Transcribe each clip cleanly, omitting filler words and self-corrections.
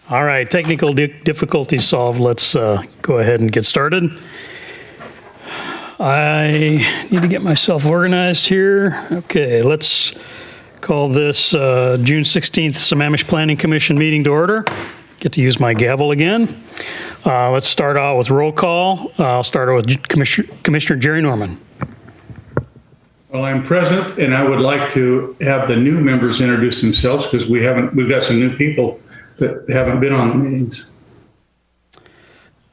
All right, technical difficulties solved. Let's go ahead and get started. I need to get myself organized here. Okay, let's call this June 16th Sammamish Planning Commission meeting to order. Get to use my gavel again. Let's start out with roll call. I'll start out with Commissioner Jerry Norman. Well, I'm present, and I would like to have the new members introduce themselves because we've got some new people that haven't been on the meetings.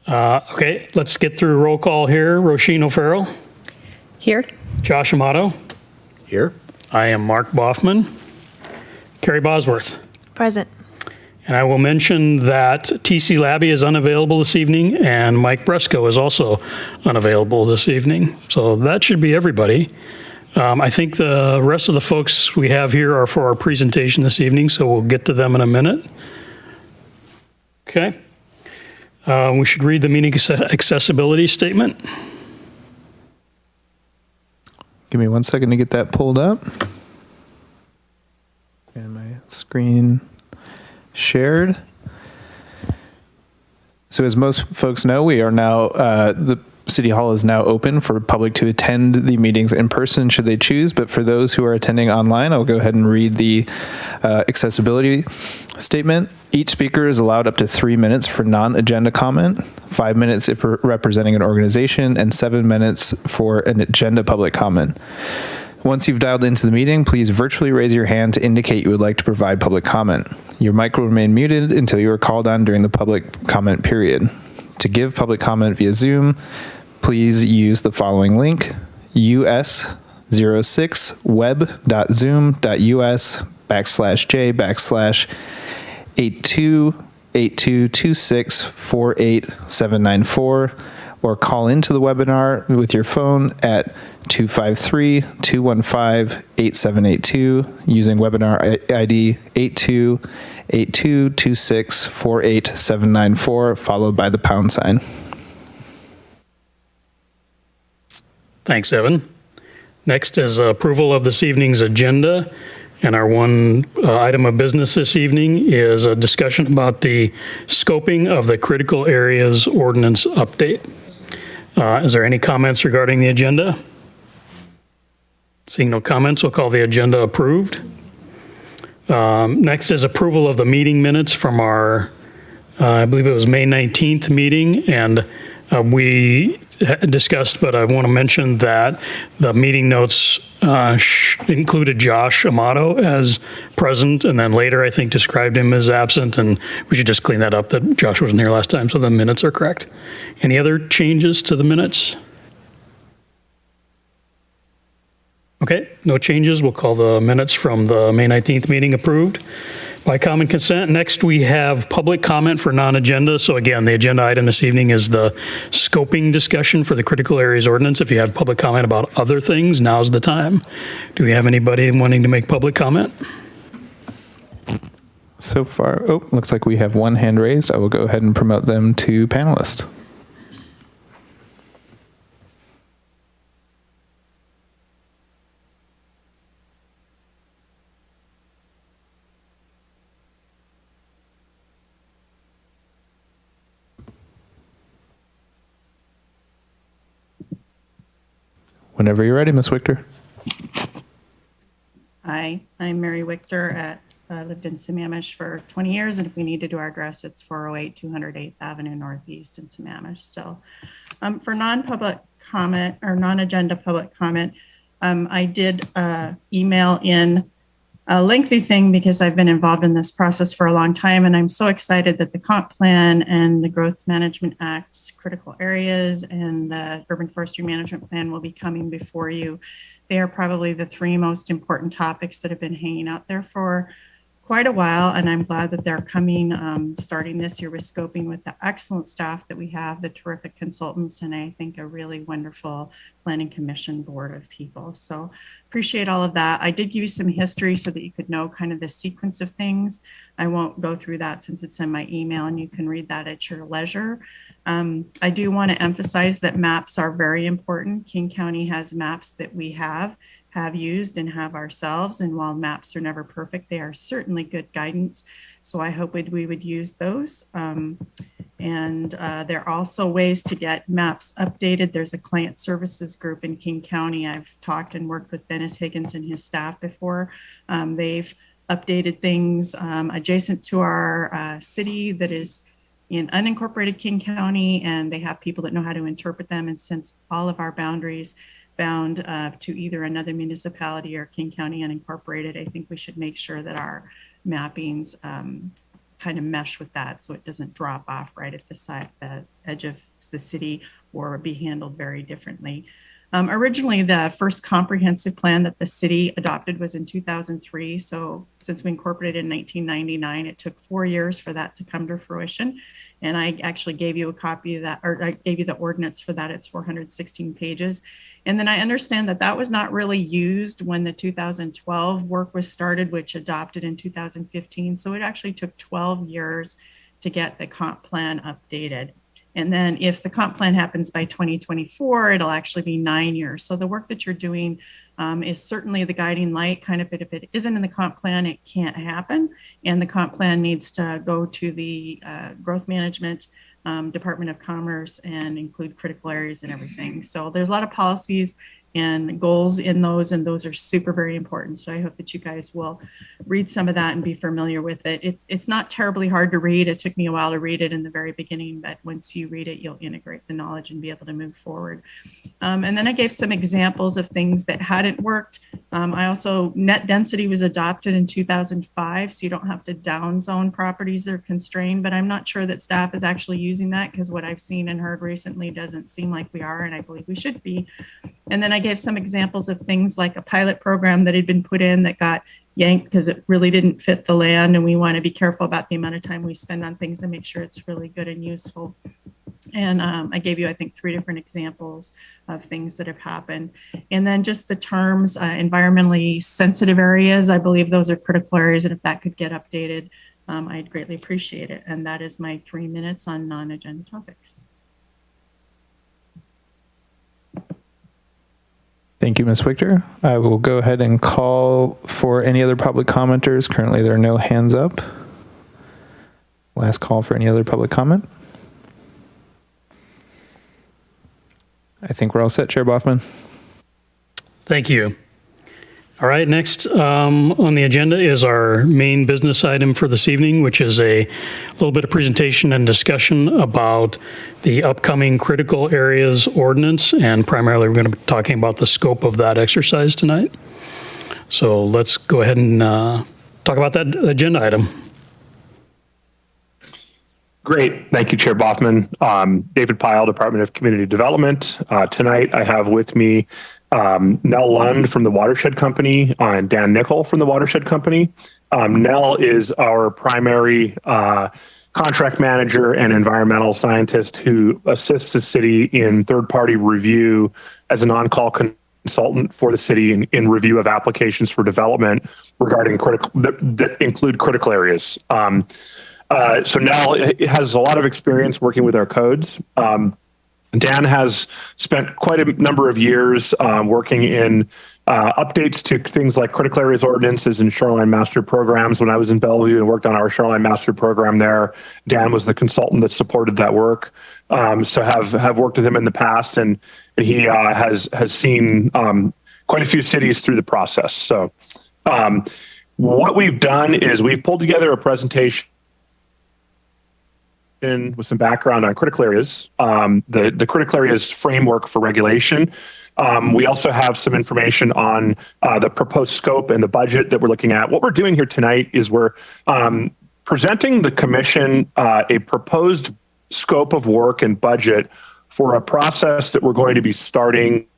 Okay, let's get through roll call here. Roisin O'Farrell. Here. Josh Amato. Here. I am Mark Boffman. Carrie Bosworth. Present. And I will mention that TC Labby is unavailable this evening, and Mike Bresco is also unavailable this evening. So that should be everybody. I think the rest of the folks we have here are for our presentation this evening, so we'll get to them in a minute. Okay. We should read the meeting accessibility statement. Give me 1 second to get that pulled up. And my screen shared. So as most folks know, we are now, the City Hall is now open for public to attend the meetings in person should they choose. But for those who are attending online, I'll go ahead and read the accessibility statement. Each speaker is allowed up to 3 minutes for non-agenda comment, 5 minutes if representing an organization, and 7 minutes for an agenda public comment. Once you've dialed into the meeting, please virtually raise your hand to indicate you would like to provide public comment. Your mic will remain muted until you are called on during the public comment period. To give public comment via Zoom, please use the following link, us06web.zoom.us /j/828226487994, or call into the webinar with your phone at 253-215-8782 using webinar ID 828226487994, followed by the pound sign. Thanks, Evan. Next is approval of this evening's agenda. And our one item of business this evening is a discussion about the scoping of the critical areas ordinance update. Is there any comments regarding the agenda? Seeing no comments, we'll call the agenda approved. Next is approval of the meeting minutes from our, I believe it was May 19th meeting, and we discussed, but I want to mention that the meeting notes included Josh Amato as present, and then later I think described him as absent, and we should just clean that up that Josh wasn't here last time, so the minutes are correct. Any other changes to the minutes? Okay, no changes. We'll call the minutes from the May 19th meeting approved by common consent. Next, we have public comment for non-agenda. So again, the agenda item this evening is the scoping discussion for the critical areas ordinance. If you have public comment about other things, now's the time. Do we have anybody wanting to make public comment? So far, looks like we have one hand raised. I will go ahead and promote them to panelist. Whenever you're ready, Ms. Wichter. Hi, I'm Mary Wichter. I lived in Sammamish for 20 years, and if we need to do our address, it's 408 208th Avenue Northeast in Sammamish still. For non-public comment or non-agenda public comment, I did email in a lengthy thing because I've been involved in this process for a long time, and I'm so excited that the comp plan and the Growth Management Act's critical areas and the urban forestry management plan will be coming before you. They are probably the three most important topics that have been hanging out there for quite a while, and I'm glad that they're coming starting this year with scoping with the excellent staff that we have, the terrific consultants, and I think a really wonderful planning commission board of people. So appreciate all of that. I did give you some history so that you could know kind of the sequence of things. I won't go through that since it's in my email, and you can read that at your leisure. I do want to emphasize that maps are very important. King County has maps that we have used and have ourselves. And while maps are never perfect, they are certainly good guidance. So I hope we would use those. And there are also ways to get maps updated. There's a client services group in King County. I've talked and worked with Dennis Higgins and his staff before. They've updated things adjacent to our city that is in unincorporated King County, and they have people that know how to interpret them. And since all of our boundaries bound to either another municipality or King County unincorporated, I think we should make sure that our mappings kind of mesh with that so it doesn't drop off right at the edge of the city or be handled very differently. Originally, the first comprehensive plan that the city adopted was in 2003. So since we incorporated in 1999, it took 4 years for that to come to fruition. And I actually gave you a copy of that, or I gave you the ordinance for that. It's 416 pages. And then I understand that that was not really used when the 2012 work was started, which adopted in 2015. So it actually took 12 years to get the comp plan updated. And then if the comp plan happens by 2024, it'll actually be 9 years. So the work that you're doing is certainly the guiding light, kind of, but if it isn't in the comp plan, it can't happen. And the comp plan needs to go to the growth management Department of Commerce and include critical areas and everything. So there's a lot of policies and goals in those, and those are super, very important. So I hope that you guys will read some of that and be familiar with it. It's not terribly hard to read. It took me a while to read it in the very beginning, but once you read it, you'll integrate the knowledge and be able to move forward. And then I gave some examples of things that hadn't worked. I also, net density was adopted in 2005, so you don't have to downzone properties that are constrained, but I'm not sure that staff is actually using that, because what I've seen and heard recently doesn't seem like we are, and I believe we should be. And then I gave some examples of things like a pilot program that had been put in that got yanked because it really didn't fit the land. And we want to be careful about the amount of time we spend on things and make sure it's really good and useful. And I gave you, I think, 3 different examples of things that have happened. And then just the terms, environmentally sensitive areas, I believe those are critical areas. And if that could get updated, I'd greatly appreciate it. And that is my 3 minutes on non-agenda topics. Thank you, Ms. Wichter. I will go ahead and call for any other public commenters. Currently, there are no hands up. Last call for any other public comment. I think we're all set, Chair Boffman. Thank you. All right, next on the agenda is our main business item for this evening, which is a little bit of presentation and discussion about the upcoming critical areas ordinance, and primarily we're going to be talking about the scope of that exercise tonight. So let's go ahead and talk about that agenda item. Great. Thank you, Chair Boffman. David Pyle, Department of Community Development. Tonight I have with me Nell Lund from the Watershed Company and Dan Nickel from the Watershed Company. Nell is our primary contract manager and environmental scientist who assists the city in third-party review as an on-call consultant for the city in review of applications for development regarding that include critical areas. So Nell has a lot of experience working with our codes. Dan has spent quite a number of years working in updates to things like critical areas ordinances and shoreline master programs. When I was in Bellevue and worked on our shoreline master program there, Dan was the consultant that supported that work. So have worked with him in the past, and he has seen quite a few cities through the process. So what we've done is we've pulled together a presentation with some background on critical areas, the critical areas framework for regulation. We also have some information on the proposed scope and the budget that we're looking at. What we're doing here tonight is we're presenting the commission a proposed scope of work and budget for a process that we're going to be starting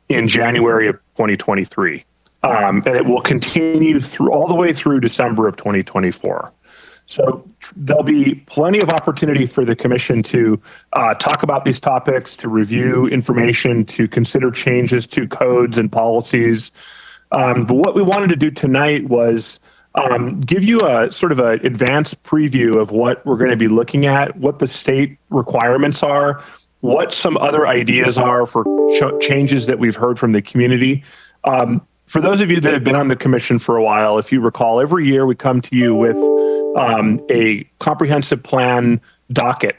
in January of 2023. And it will continue through all the way through December of 2024. So there'll be plenty of opportunity for the commission to talk about these topics, to review information, to consider changes to codes and policies. But what we wanted to do tonight was give you a sort of an advanced preview of what we're going to be looking at, what the state requirements are, what some other ideas are for changes that we've heard from the community. For those of you that have been on the commission for a while, if you recall, every year we come to you with a comprehensive plan docket.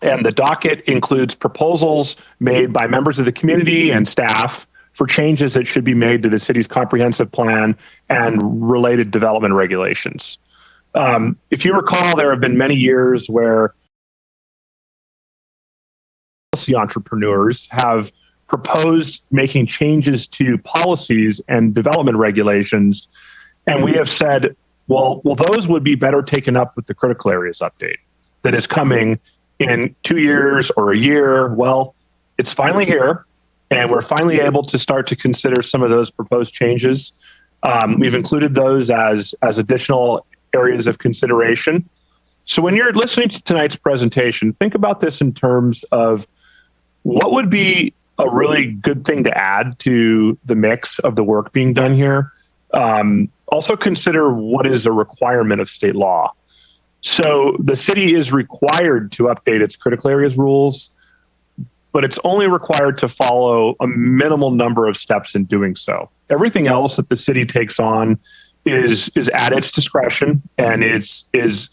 And the docket includes proposals made by members of the community and staff for changes that should be made to the city's comprehensive plan and related development regulations. If you recall, there have been many years where policy entrepreneurs have proposed making changes to policies and development regulations. And we have said, well, those would be better taken up with the critical areas update that is coming in 2 years or a year. Well, it's finally here, and we're finally able to start to consider some of those proposed changes. We've included those as additional areas of consideration. So when you're listening to tonight's presentation, think about this in terms of what would be a really good thing to add to the mix of the work being done here. Also consider what is a requirement of state law. So the city is required to update its critical areas rules, but it's only required to follow a minimal number of steps in doing so. Everything else that the city takes on is at its discretion, and is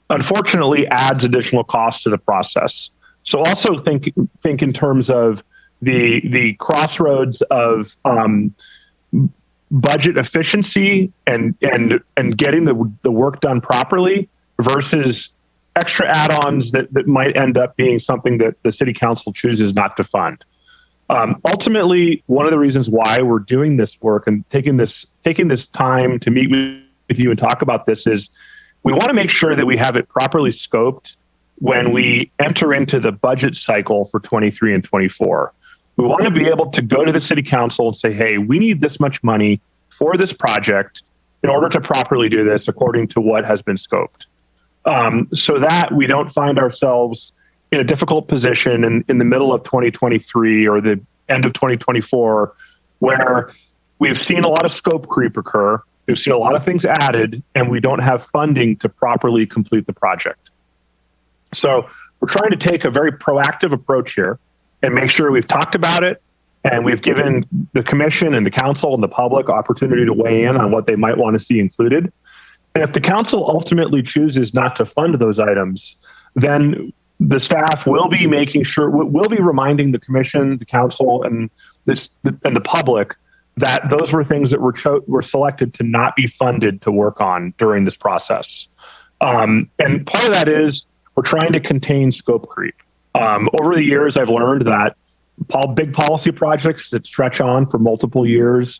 unfortunately adds additional costs to the process. So also think in terms of the crossroads of budget efficiency and getting the work done properly versus extra add-ons that might end up being something that the city council chooses not to fund. Ultimately, one of the reasons why we're doing this work and taking this time to meet with you and talk about this is we want to make sure that we have it properly scoped when we enter into the budget cycle for 23 and 24. We want to be able to go to the city council and say, hey, we need this much money for this project in order to properly do this according to what has been scoped. So that we don't find ourselves in a difficult position in the middle of 2023 or the end of 2024, where we've seen a lot of scope creep occur. We've seen a lot of things added, and we don't have funding to properly complete the project. So we're trying to take a very proactive approach here and make sure we've talked about it, and we've given the commission and the council and the public opportunity to weigh in on what they might want to see included. And if the council ultimately chooses not to fund those items, then the staff will be making sure, we'll be reminding the commission, the council, and the public that those were things that were selected to not be funded to work on during this process. And part of that is we're trying to contain scope creep. Over the years, I've learned that big policy projects that stretch on for multiple years,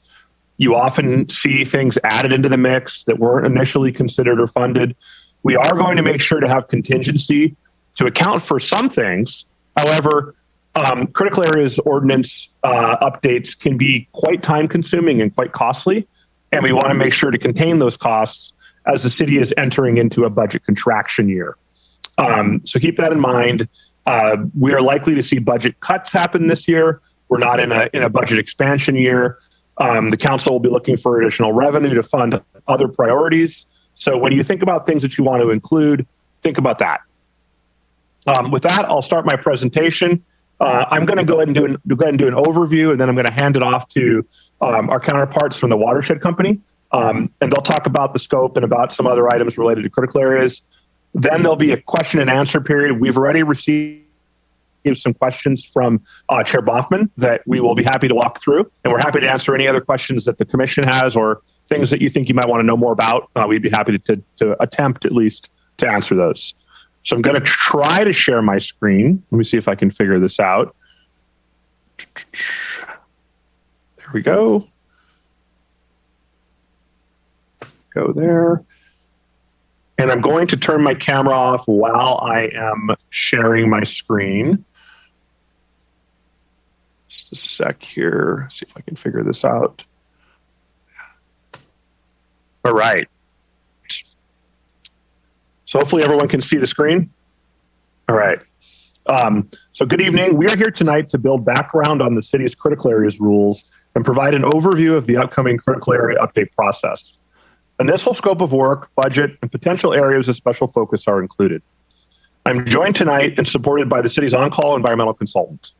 you often see things added into the mix that weren't initially considered or funded. We are going to make sure to have contingency to account for some things. However, critical areas ordinance updates can be quite time consuming and quite costly. And we want to make sure to contain those costs as the city is entering into a budget contraction year. So keep that in mind. We are likely to see budget cuts happen this year. We're not in a budget expansion year. The council will be looking for additional revenue to fund other priorities. So when you think about things that you want to include, think about that. With that, I'll start my presentation. I'm going to go ahead and do an overview, and then I'm going to hand it off to our counterparts from the Watershed Company, and they'll talk about the scope and about some other items related to critical areas. Then there'll be a question and answer period. We've already received some questions from Chair Boffman that we will be happy to walk through, and we're happy to answer any other questions that the commission has or things that you think you might want to know more about. We'd be happy to attempt at least to answer those. So I'm going to try to share my screen. Let me see if I can figure this out. There we go. Go there. And I'm going to turn my camera off while I am sharing my screen. Just a sec here. See if I can figure this out. All right. So hopefully everyone can see the screen. All right. So good evening. We are here tonight to build background on the city's critical areas rules and provide an overview of the upcoming critical area update process. Initial scope of work, budget, and potential areas of special focus are included. I'm joined tonight and supported by the city's on-call environmental consultant.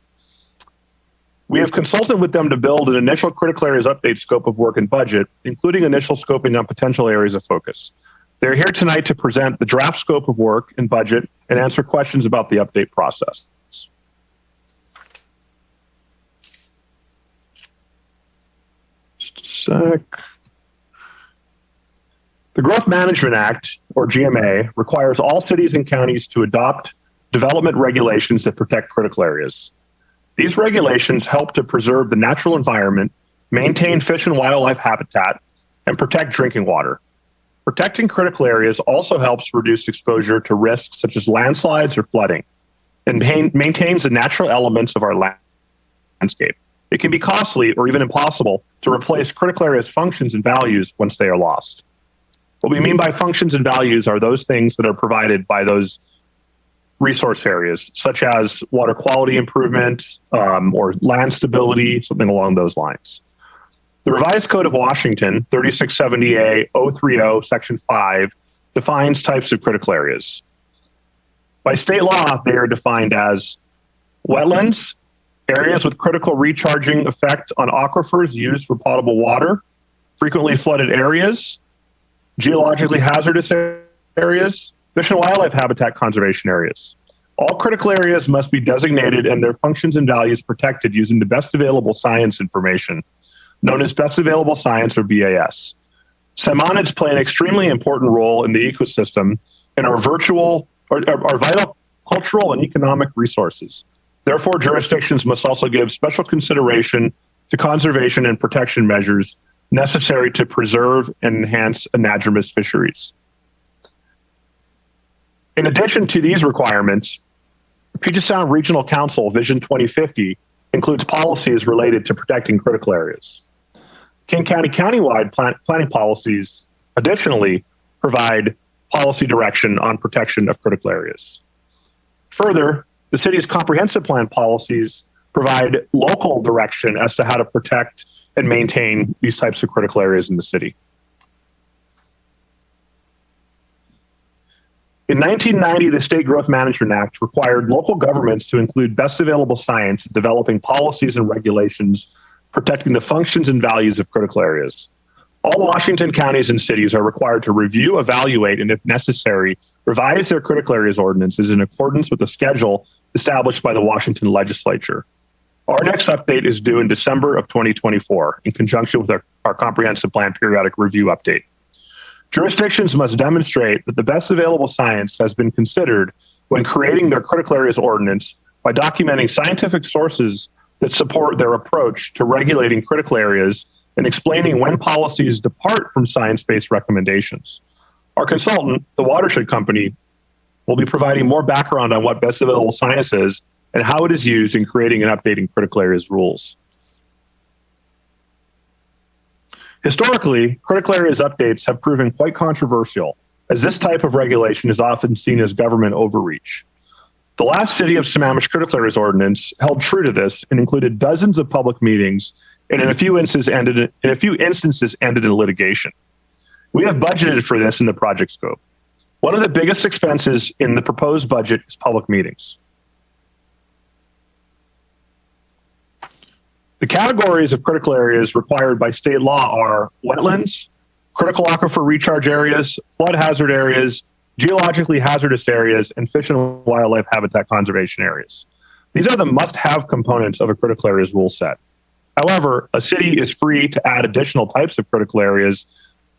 We have consulted with them to build an initial critical areas update scope of work and budget, including initial scoping on potential areas of focus. They're here tonight to present the draft scope of work and budget and answer questions about the update process. Just a sec. The Growth Management Act, or GMA, requires all cities and counties to adopt development regulations that protect critical areas. These regulations help to preserve the natural environment, maintain fish and wildlife habitat, and protect drinking water. Protecting critical areas also helps reduce exposure to risks such as landslides or flooding, and maintains the natural elements of our landscape. It can be costly or even impossible to replace critical areas' functions and values once they are lost. What we mean by functions and values are those things that are provided by those resource areas, such as water quality improvement or land stability, something along those lines. The Revised Code of Washington, 3670A 030, Section 5, defines types of critical areas. By state law, they are defined as wetlands, areas with critical recharging effect on aquifers used for potable water, frequently flooded areas, geologically hazardous areas, fish and wildlife habitat conservation areas. All critical areas must be designated and their functions and values protected using the best available science information, known as Best Available Science, or BAS. Salmonids play an extremely important role in the ecosystem and are vital cultural and economic resources. Therefore, jurisdictions must also give special consideration to conservation and protection measures necessary to preserve and enhance anadromous fisheries. In addition to these requirements, Puget Sound Regional Council Vision 2050 includes policies related to protecting critical areas. King County countywide planning policies additionally provide policy direction on protection of critical areas. Further, the city's comprehensive plan policies provide local direction as to how to protect and maintain these types of critical areas in the city. In 1990, the State Growth Management Act required local governments to include best available science in developing policies and regulations protecting the functions and values of critical areas. All Washington counties and cities are required to review, evaluate, and if necessary, revise their critical areas ordinances in accordance with the schedule established by the Washington legislature. Our next update is due in December of 2024 in conjunction with our comprehensive plan periodic review update. Jurisdictions must demonstrate that the best available science has been considered when creating their critical areas ordinance by documenting scientific sources that support their approach to regulating critical areas and explaining when policies depart from science-based recommendations. Our consultant, the Watershed Company, will be providing more background on what best available science is and how it is used in creating and updating critical areas rules. Historically, critical areas updates have proven quite controversial, as this type of regulation is often seen as government overreach. The last City of Sammamish Critical Areas Ordinance held true to this and included dozens of public meetings, and in a few instances ended in litigation. We have budgeted for this in the project scope. One of the biggest expenses in the proposed budget is public meetings. The categories of critical areas required by state law are wetlands, critical aquifer recharge areas, flood hazard areas, geologically hazardous areas, and fish and wildlife habitat conservation areas. These are the must-have components of a critical areas rule set. However, a city is free to add additional types of critical areas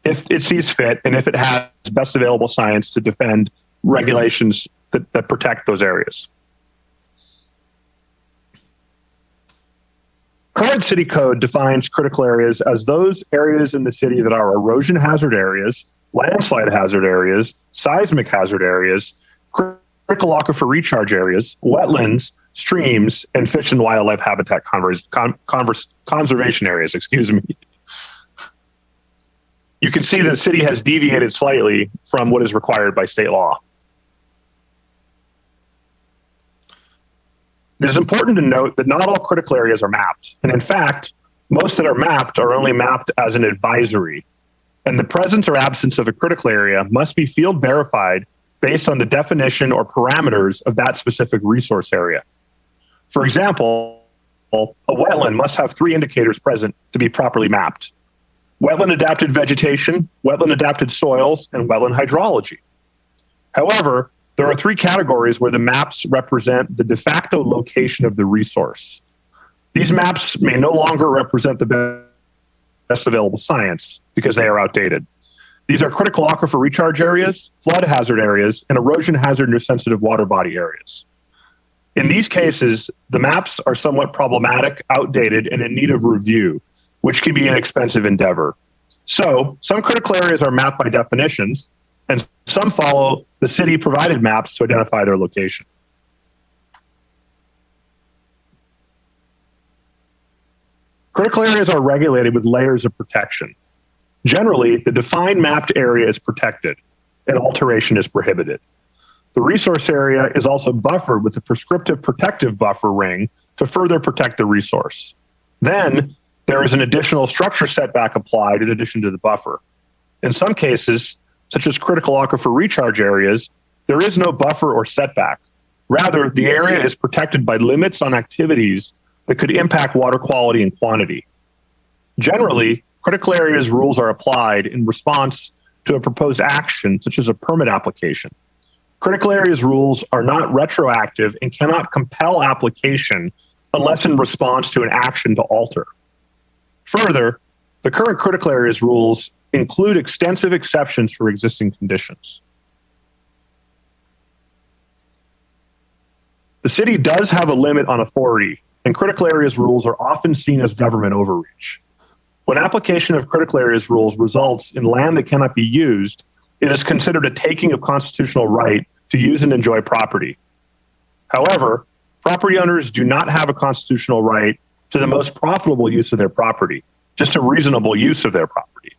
if it sees fit and if it has best available science to defend regulations that protect those areas. Current city code defines critical areas as those areas in the city that are erosion hazard areas, landslide hazard areas, seismic hazard areas, critical aquifer recharge areas, wetlands, streams, and fish and wildlife habitat conservation areas, excuse me. You can see that the city has deviated slightly from what is required by state law. It is important to note that not all critical areas are mapped. And in fact, most that are mapped are only mapped as an advisory. And the presence or absence of a critical area must be field verified based on the definition or parameters of that specific resource area. For example, a wetland must have 3 indicators present to be properly mapped. wetland adapted vegetation, wetland adapted soils, and wetland hydrology. However, there are three categories where the maps represent the de facto location of the resource. These maps may no longer represent the best available science because they are outdated. These are critical aquifer recharge areas, flood hazard areas, and erosion hazard near sensitive water body areas. In these cases, the maps are somewhat problematic, outdated, and in need of review, which can be an expensive endeavor. So, some critical areas are mapped by definitions, and some follow the city-provided maps to identify their location. Critical areas are regulated with layers of protection. Generally, the defined mapped area is protected, and alteration is prohibited. The resource area is also buffered with a prescriptive protective buffer ring to further protect the resource. Then, there is an additional structure setback applied in addition to the buffer. In some cases, such as critical aquifer recharge areas, there is no buffer or setback. Rather, the area is protected by limits on activities that could impact water quality and quantity. Generally, critical areas rules are applied in response to a proposed action, such as a permit application. Critical areas rules are not retroactive and cannot compel application unless in response to an action to alter. Further, the current critical areas rules include extensive exceptions for existing conditions. The city does have a limit on authority, and critical areas rules are often seen as government overreach. When application of critical areas rules results in land that cannot be used, it is considered a taking of constitutional right to use and enjoy property. However, property owners do not have a constitutional right to the most profitable use of their property, just a reasonable use of their property.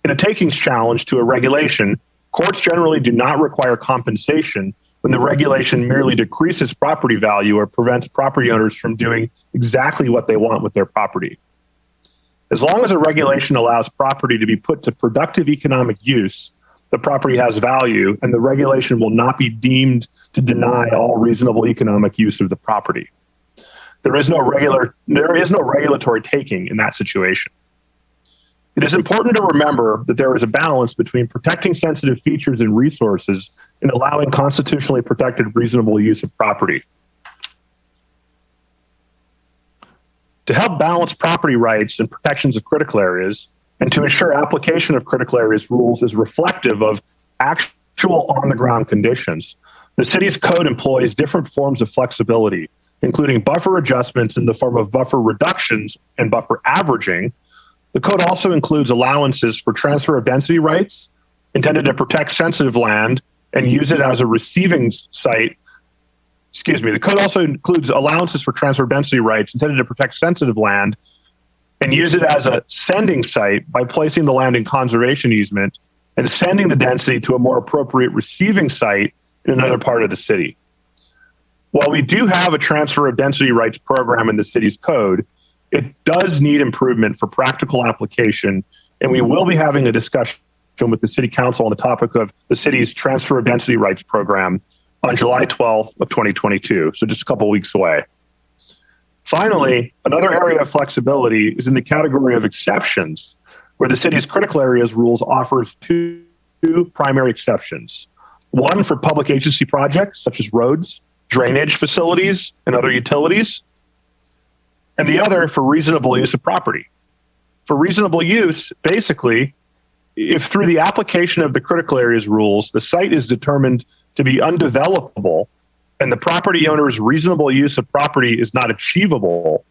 In a takings challenge to a regulation, courts generally do not require compensation when the regulation merely decreases property value or prevents property owners from doing exactly what they want with their property. As long as a regulation allows property to be put to productive economic use, the property has value, and the regulation will not be deemed to deny all reasonable economic use of the property. There is no regulatory taking in that situation. It is important to remember that there is a balance between protecting sensitive features and resources and allowing constitutionally protected reasonable use of property. To help balance property rights and protections of critical areas, and to ensure application of critical areas rules is reflective of actual on-the-ground conditions, the city's code employs different forms of flexibility, including buffer adjustments in the form of buffer reductions and buffer averaging. The code also includes allowances for transfer of density rights intended to protect sensitive land and use it as a receiving site. The code also includes allowances for transfer of density rights intended to protect sensitive land and use it as a sending site by placing the land in conservation easement and sending the density to a more appropriate receiving site in another part of the city. While we do have a transfer of density rights program in the city's code, it does need improvement for practical application, and we will be having a discussion with the City Council on the topic of the city's transfer of density rights program on July 12th of 2022, so just a couple weeks away. Finally, another area of flexibility is in the category of exceptions, where the city's critical areas rules offers two primary exceptions. One for public agency projects, such as roads, drainage facilities, and other utilities, and the other for reasonable use of property. For reasonable use, basically, if through the application of the critical areas rules, the site is determined to be undevelopable and the property owner's reasonable use of property is not achievable,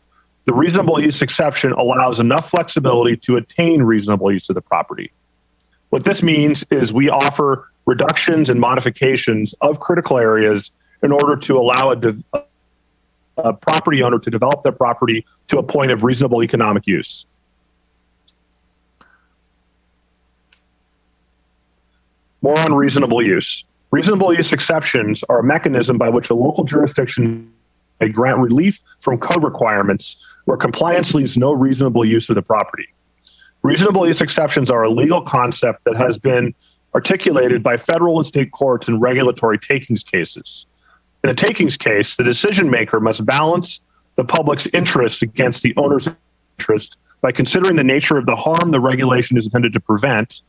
the reasonable use exception allows enough flexibility to attain reasonable use of the property. What this means is we offer reductions and modifications of critical areas in order to allow a property owner to develop their property to a point of reasonable economic use. More on reasonable use. Reasonable use exceptions are a mechanism by which a local jurisdiction may grant relief from code requirements where compliance leaves no reasonable use of the property. Reasonable use exceptions are a legal concept that has been articulated by federal and state courts in regulatory takings cases. In a takings case, the decision maker must balance the public's interest against the owner's interest by considering the nature of the harm the regulation is intended to prevent,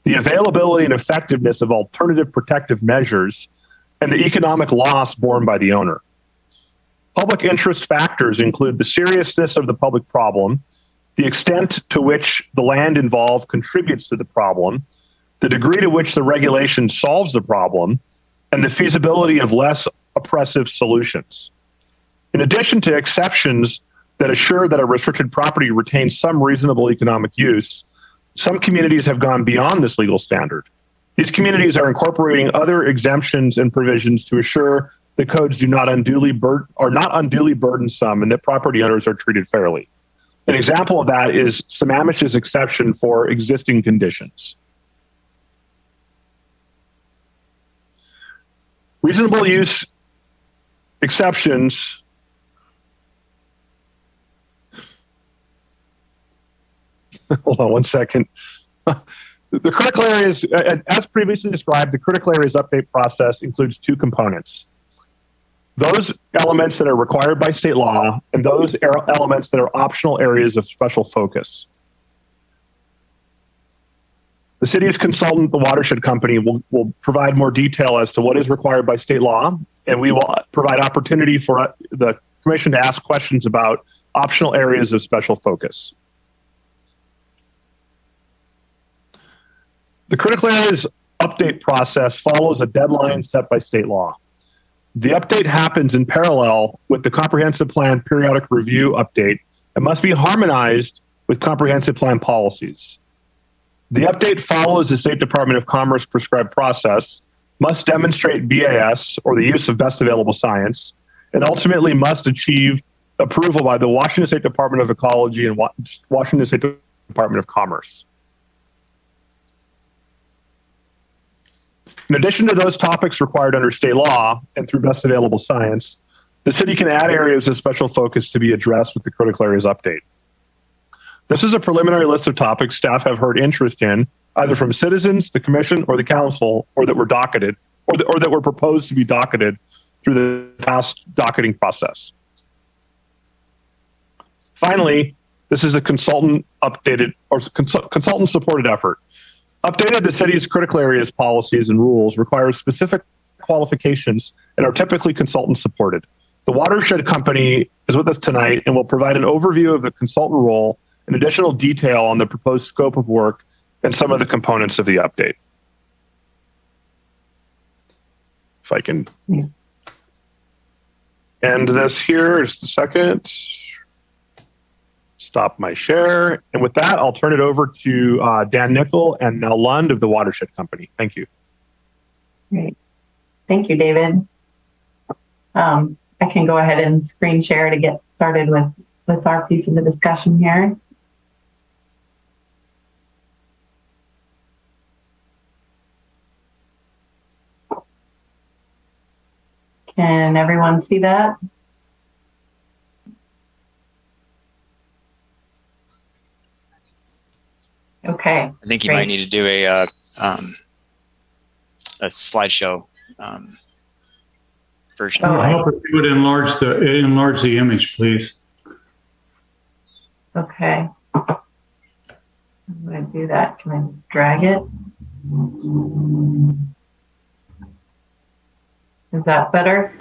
the availability and effectiveness of alternative protective measures, and the economic loss borne by the owner. Public interest factors include the seriousness of the public problem, the extent to which the land involved contributes to the problem, the degree to which the regulation solves the problem, and the feasibility of less oppressive solutions. In addition to exceptions that assure that a restricted property retains some reasonable economic use, some communities have gone beyond this legal standard. These communities are incorporating other exemptions and provisions to assure the codes are not unduly burdensome and that property owners are treated fairly. An example of that is Sammamish's exception for existing conditions. Reasonable use exceptions hold on one second. The critical areas, as previously described, the critical areas update process includes two components. Those elements that are required by state law and those elements that are optional areas of special focus. The city's consultant, the watershed company, will provide more detail as to what is required by state law, and we will provide opportunity for the commission to ask questions about optional areas of special focus. The critical areas update process follows a deadline set by state law. The update happens in parallel with the comprehensive plan periodic review update and must be harmonized with comprehensive plan policies. The update follows the State Department of Commerce prescribed process, must demonstrate BAS or the use of best available science, and ultimately must achieve approval by the Washington State Department of Ecology and Washington State Department of Commerce. In addition to those topics required under state law and through best available science, the city can add areas of special focus to be addressed with the critical areas update. This is a preliminary list of topics staff have heard interest in, either from citizens, the commission, or the council, or that were docketed, or that were proposed to be docketed through the past docketing process. Finally, this is a consultant updated or consultant supported effort. Updated the city's critical areas policies and rules require specific qualifications and are typically consultant supported. The watershed company is with us tonight and will provide an overview of the consultant role and additional detail on the proposed scope of work and some of the components of the update. If I can end this here, just a second. Stop my share. And with that, I'll turn it over to Dan Nickel and Nell Lund of the Watershed Company. Thank you. Great. Thank you, David. I can go ahead and screen share to get started with our piece of the discussion here. Can everyone see that? Okay. I think you might need to do a slideshow version. Oh, Help if you would enlarge the image, please. okay. I'm going to do that. Can I just drag it? Is that better?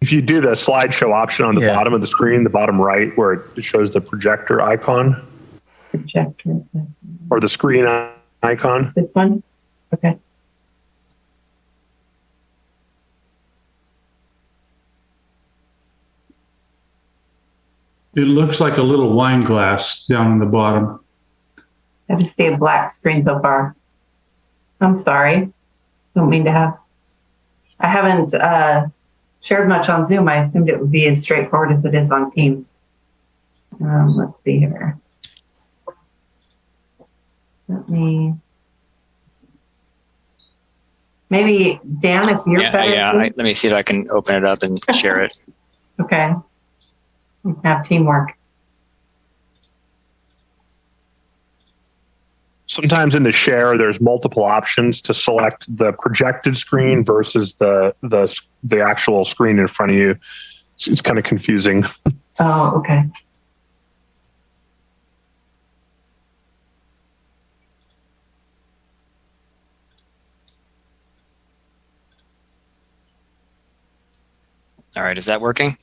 If you do the slideshow option on the bottom of the screen, the bottom right, where it shows the projector icon. Projector. Or the screen icon. This one? Okay. It looks like a little wine glass down on the bottom. I just see a black screen so far. I'm sorry. Don't mean to have. I haven't shared much on Zoom. I assumed it would be as straightforward as it is on Teams. Let's see here. Let me. Maybe Dan, if you're better. Yeah. Let me see if I can open it up and share it. Okay. We can have teamwork. Sometimes in the share, there's multiple options to select the projected screen versus the actual screen in front of you. It's kind of confusing. Oh, okay. All right, is that working?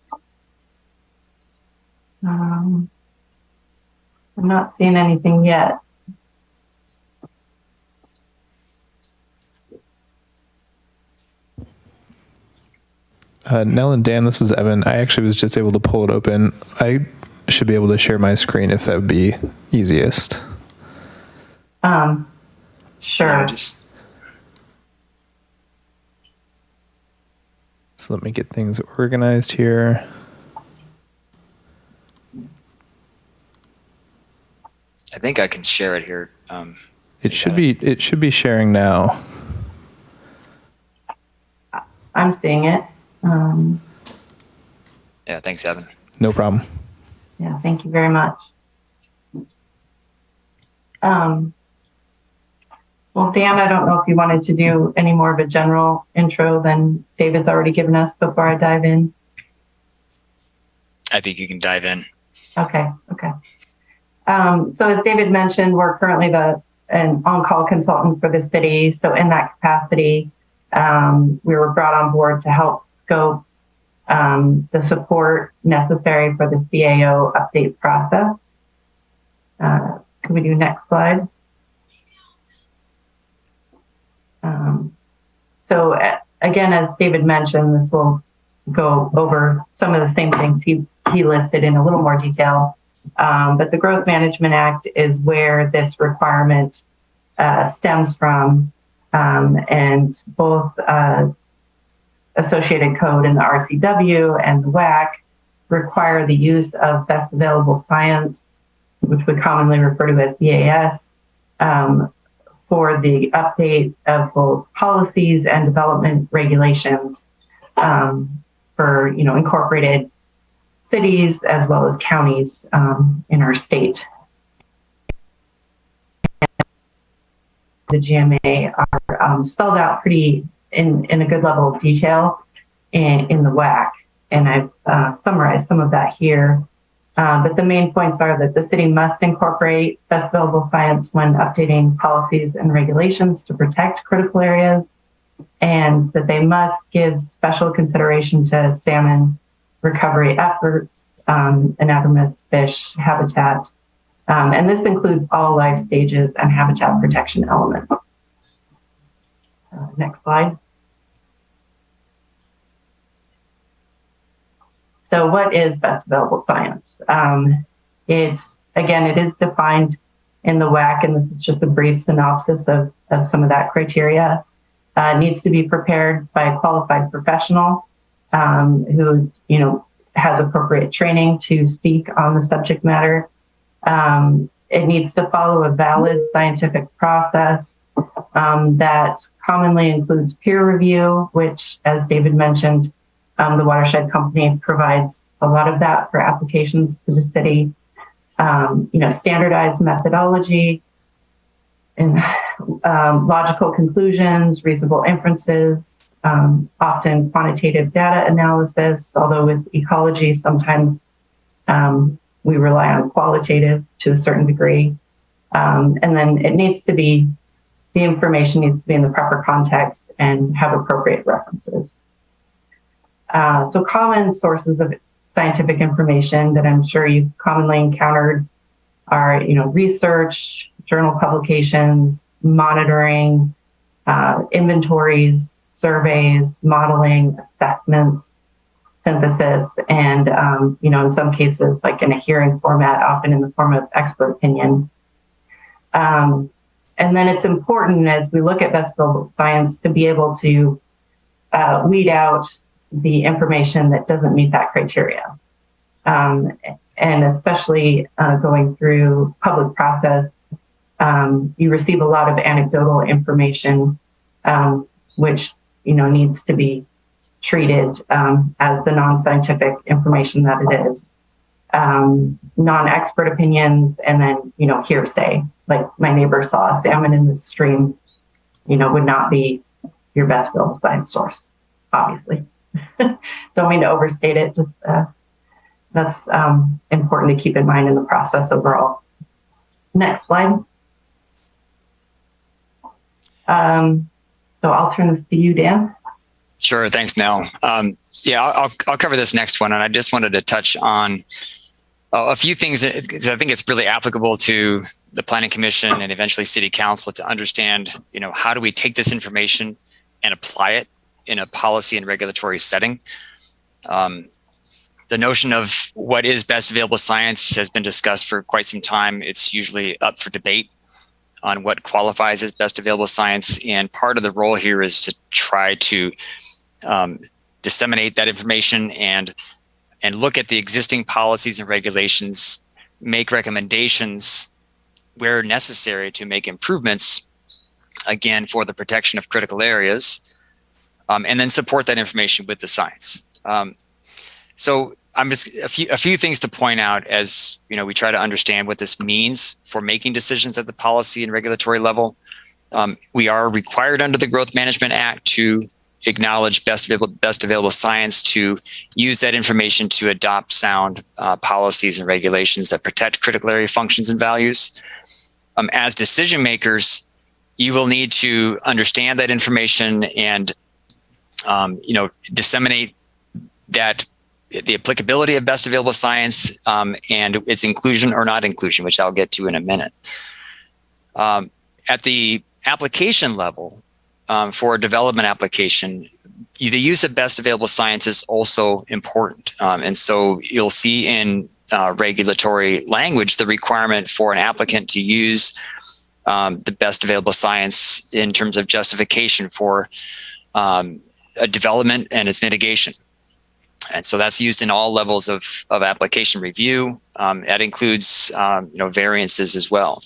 I'm not seeing anything yet. Nell and Dan, this is Evan. I actually was just able to pull it open. I should be able to share my screen if that would be easiest. Sure. Yeah, just So let me get things organized here. I think I can share it here. It should be sharing now. I'm seeing it. Yeah, thanks, Evan. No problem. Yeah, thank you very much. Well, Dan, I don't know if you wanted to do any more of a general intro than David's already given us before I dive in. I think you can dive in. Okay. So as David mentioned, we're currently an on-call consultant for the city. So in that capacity, we were brought on board to help scope the support necessary for the CAO update process. Can we do next slide? So again, as David mentioned, this will go over some of the same things he listed in a little more detail. But the Growth Management Act is where this requirement stems from, and both Associated Code and the RCW and the WAC require the use of best available science, which we commonly refer to as BAS, for the update of both policies and development regulations for incorporated cities as well as counties in our state. The GMA are spelled out pretty in a good level of detail in the WAC, and I've summarized some of that here. But the main points are that the city must incorporate best available science when updating policies and regulations to protect critical areas, and that they must give special consideration to salmon recovery efforts, anadromous fish habitat, and this includes all life stages and habitat protection elements. Next slide. So what is best available science? It is defined in the WAC, and this is just a brief synopsis of some of that criteria. It needs to be prepared by a qualified professional who's, has appropriate training to speak on the subject matter. It needs to follow a valid scientific process that commonly includes peer review, which, as David mentioned, the watershed company provides a lot of that for applications to the city. Standardized methodology and logical conclusions, reasonable inferences, often quantitative data analysis, although with ecology, sometimes we rely on qualitative to a certain degree. And then the information needs to be in the proper context and have appropriate references. So common sources of scientific information that I'm sure you've commonly encountered are, research, journal publications, monitoring, inventories, surveys, modeling, assessments, synthesis, and, in some cases, like in a hearing format, often in the form of expert opinion. And then it's important as we look at best available science to be able to weed out the information that doesn't meet that criteria. And especially going through public process, you receive a lot of anecdotal information, which, needs to be treated as the non-scientific information that it is. Non-expert opinions, and then, hearsay, like my neighbor saw a salmon in this stream, would not be your best available science source, obviously. Don't mean to overstate it, just that's important to keep in mind in the process overall. Next slide. So I'll turn this to you, Dan. Sure. Thanks, Nell. Yeah, I'll cover this next one. And I just wanted to touch on a few things because I think it's really applicable to the Planning Commission and eventually City Council to understand, how do we take this information and apply it in a policy and regulatory setting. The notion of what is best available science has been discussed for quite some time. It's usually up for debate on what qualifies as best available science. And part of the role here is to try to disseminate that information and look at the existing policies and regulations, make recommendations where necessary to make improvements, again, for the protection of critical areas, and then support that information with the science. So I'm just a few things to point out as we try to understand what this means for making decisions at the policy and regulatory level. We are required under the Growth Management Act to acknowledge best available science, to use that information to adopt sound policies and regulations that protect critical area functions and values. As decision makers, you will need to understand that information and disseminate that the applicability of best available science and its inclusion or not inclusion, which I'll get to in a minute. At the application level, for a development application, the use of best available science is also important. And so you'll see in regulatory language the requirement for an applicant to use the best available science in terms of justification for a development and its mitigation. And so that's used in all levels of application review. That includes variances as well.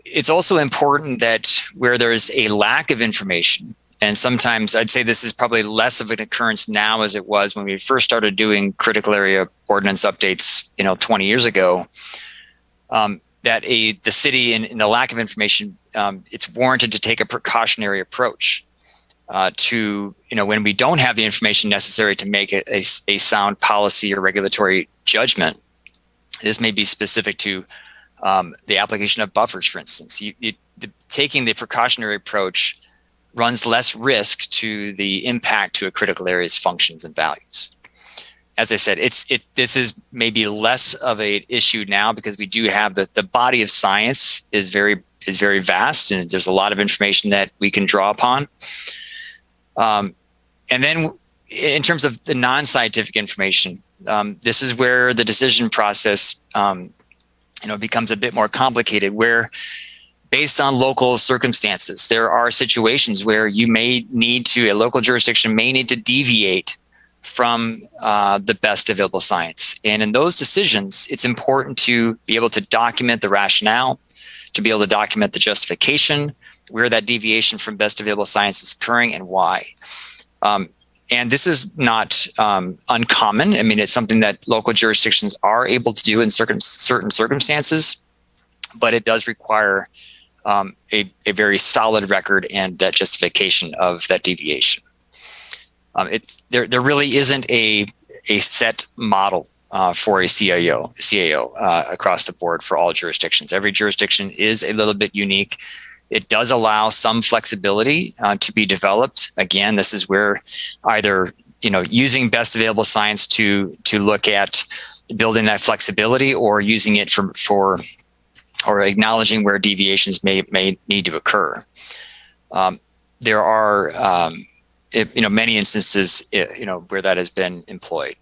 It's also important that where there's a lack of information, and sometimes I'd say this is probably less of an occurrence now as it was when we first started doing critical area ordinance updates, 20 years ago, that the city in the lack of information, it's warranted to take a precautionary approach to, when we don't have the information necessary to make a sound policy or regulatory judgment. This may be specific to the application of buffers, for instance. Taking the precautionary approach runs less risk to the impact to a critical area's functions and values. As I said, this is maybe less of an issue now because we do have the body of science is very vast, and there's a lot of information that we can draw upon. And then in terms of the non-scientific information, this is where the decision process becomes a bit more complicated, where based on local circumstances, there are situations where a local jurisdiction may need to deviate from the best available science. And in those decisions, it's important to be able to document the rationale, to be able to document the justification, where that deviation from best available science is occurring and why. And this is not uncommon. I mean, it's something that local jurisdictions are able to do in certain circumstances, but it does require a very solid record and that justification of that deviation. There really isn't a set model for a CAO across the board for all jurisdictions. Every jurisdiction is a little bit unique. It does allow some flexibility to be developed. Again, this is where either using best available science to look at building that flexibility, or using it for or acknowledging where deviations may need to occur. There are many instances where that has been employed.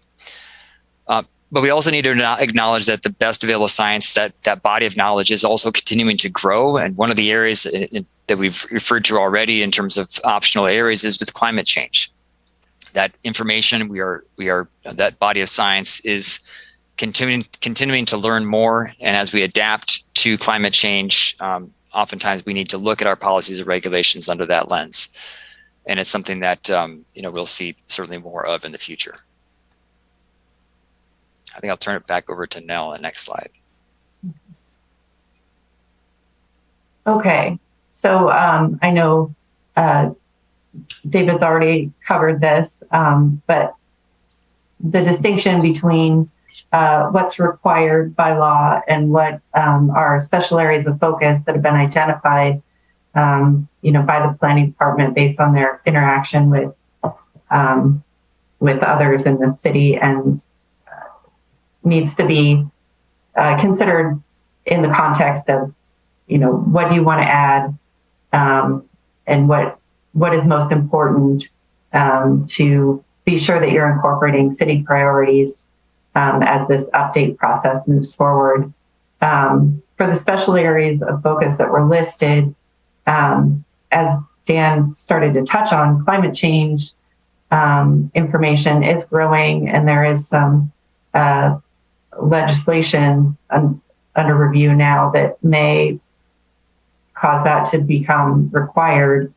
But we also need to acknowledge that the best available science, that body of knowledge, is also continuing to grow. And one of the areas that we've referred to already in terms of optional areas is with climate change. That information, that body of science is continuing to learn more. And as we adapt to climate change, oftentimes we need to look at our policies and regulations under that lens. And it's something that we'll see certainly more of in the future. I think I'll turn it back over to Nell on the next slide. Okay, so I know David's already covered this, but the distinction between what's required by law and what are special areas of focus that have been identified by the planning department based on their interaction with others in the city, and needs to be considered in the context of, what do you want to add, and what is most important to be sure that you're incorporating city priorities as this update process moves forward. For the special areas of focus that were listed, as Dan started to touch on, climate change information is growing, and there is some legislation under review now that may cause that to become required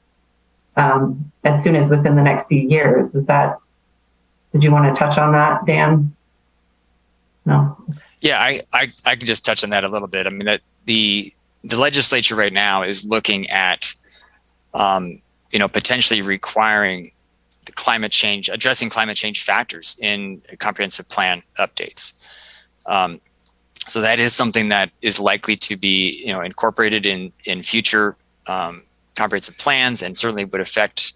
as soon as within the next few years. Did you want to touch on that, Dan? No. Yeah, I can just touch on that a little bit. I mean, that the legislature right now is looking at, potentially requiring addressing climate change factors in comprehensive plan updates. So that is something that is likely to be, incorporated in future comprehensive plans, and certainly would affect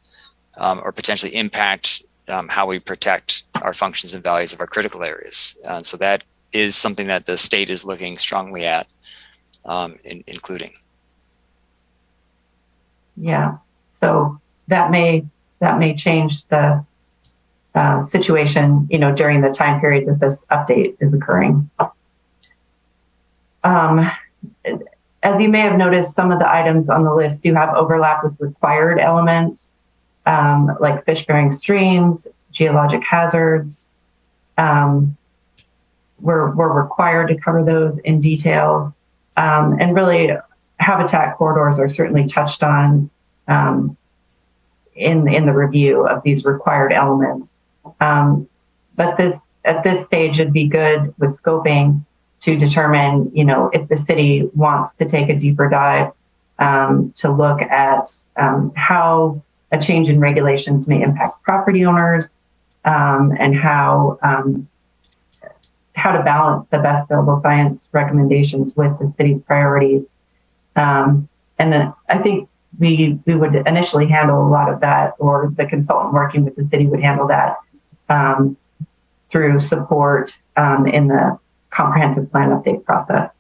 or potentially impact how we protect our functions and values of our critical areas. So that is something that the state is looking strongly at, including. Yeah. So that may change the situation, during the time period that this update is occurring. As you may have noticed, some of the items on the list do have overlap with required elements, like fish-bearing streams, geologic hazards. We're required to cover those in detail. And really, habitat corridors are certainly touched on in the review of these required elements. But at this stage, it'd be good with scoping to determine, if the city wants to take a deeper dive to look at how a change in regulations may impact property owners, and how to balance the best available science recommendations with the city's priorities. And then I think we would initially handle a lot of that, or the consultant working with the city would handle that through support in the comprehensive plan update process.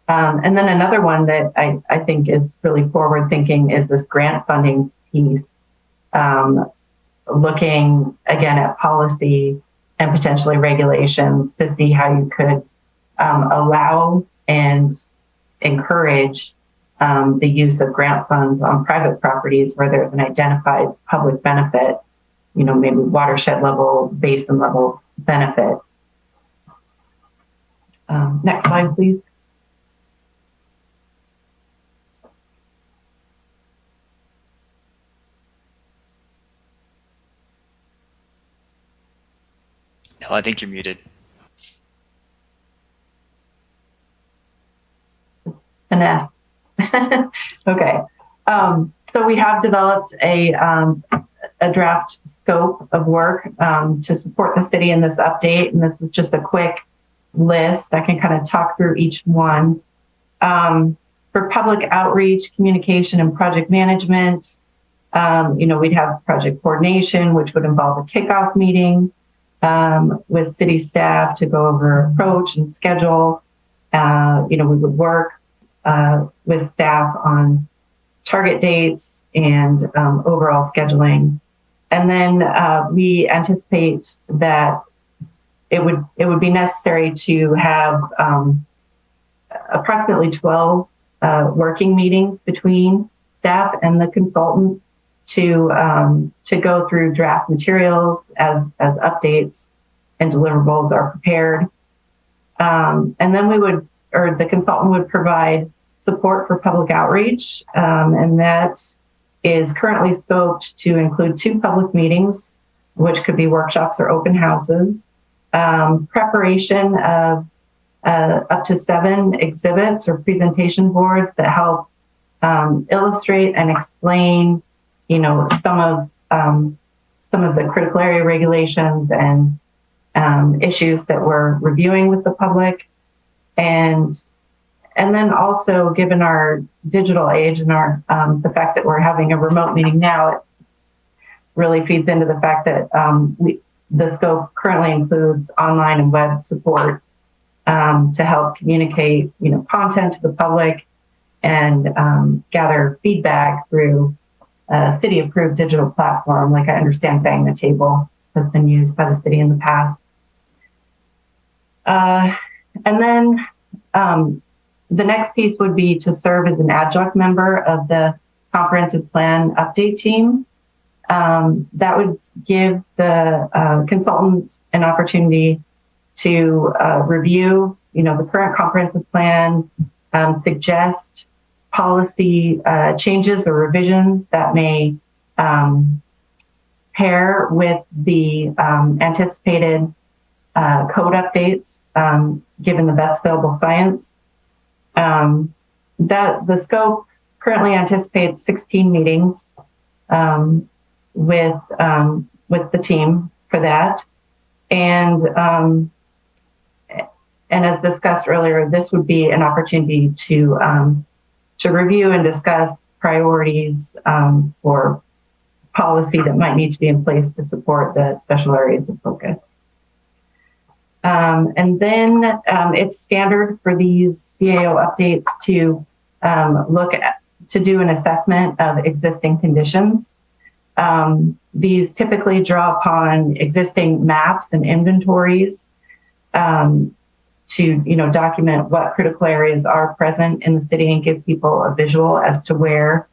And then another one that I think is really forward thinking is this grant funding piece, looking again at policy and potentially regulations to see how you could allow and encourage the use of grant funds on private properties where there's an identified public benefit, maybe watershed level, basin level benefit. Next slide, please. No, I think you're muted. Finesse. Okay. So we have developed a draft scope of work to support the city in this update. And this is just a quick list. I can kind of talk through each one. For public outreach, communication, and project management, we'd have project coordination, which would involve a kickoff meeting with city staff to go over approach and schedule. We would work with staff on target dates and overall scheduling. And then we anticipate that it would be necessary to have approximately 12 working meetings between staff and the consultant to go through draft materials as updates and deliverables are prepared. And then the consultant would provide support for public outreach, and that is currently scoped to include 2 public meetings, which could be workshops or open houses, preparation of up to 7 exhibits or presentation boards that help illustrate and explain, some of the critical area regulations and issues that we're reviewing with the public. And And then also, given our digital age and our the fact that we're having a remote meeting now, it really feeds into the fact that the scope currently includes online and web support to help communicate, content to the public and gather feedback through a city-approved digital platform. Like I understand, Bang the Table has been used by the city in the past. And then the next piece would be to serve as an adjunct member of the comprehensive plan update team. That would give the consultant an opportunity to review, the current comprehensive plan, suggest policy changes or revisions that may pair with the anticipated code updates, given the best available science. That the scope currently anticipates 16 meetings with the team for that, and as discussed earlier, this would be an opportunity to review and discuss priorities for policy that might need to be in place to support the special areas of focus. And then it's standard for these CAO updates to do an assessment of existing conditions. These typically draw upon existing maps and inventories to document what critical areas are present in the city and give people a visual as to where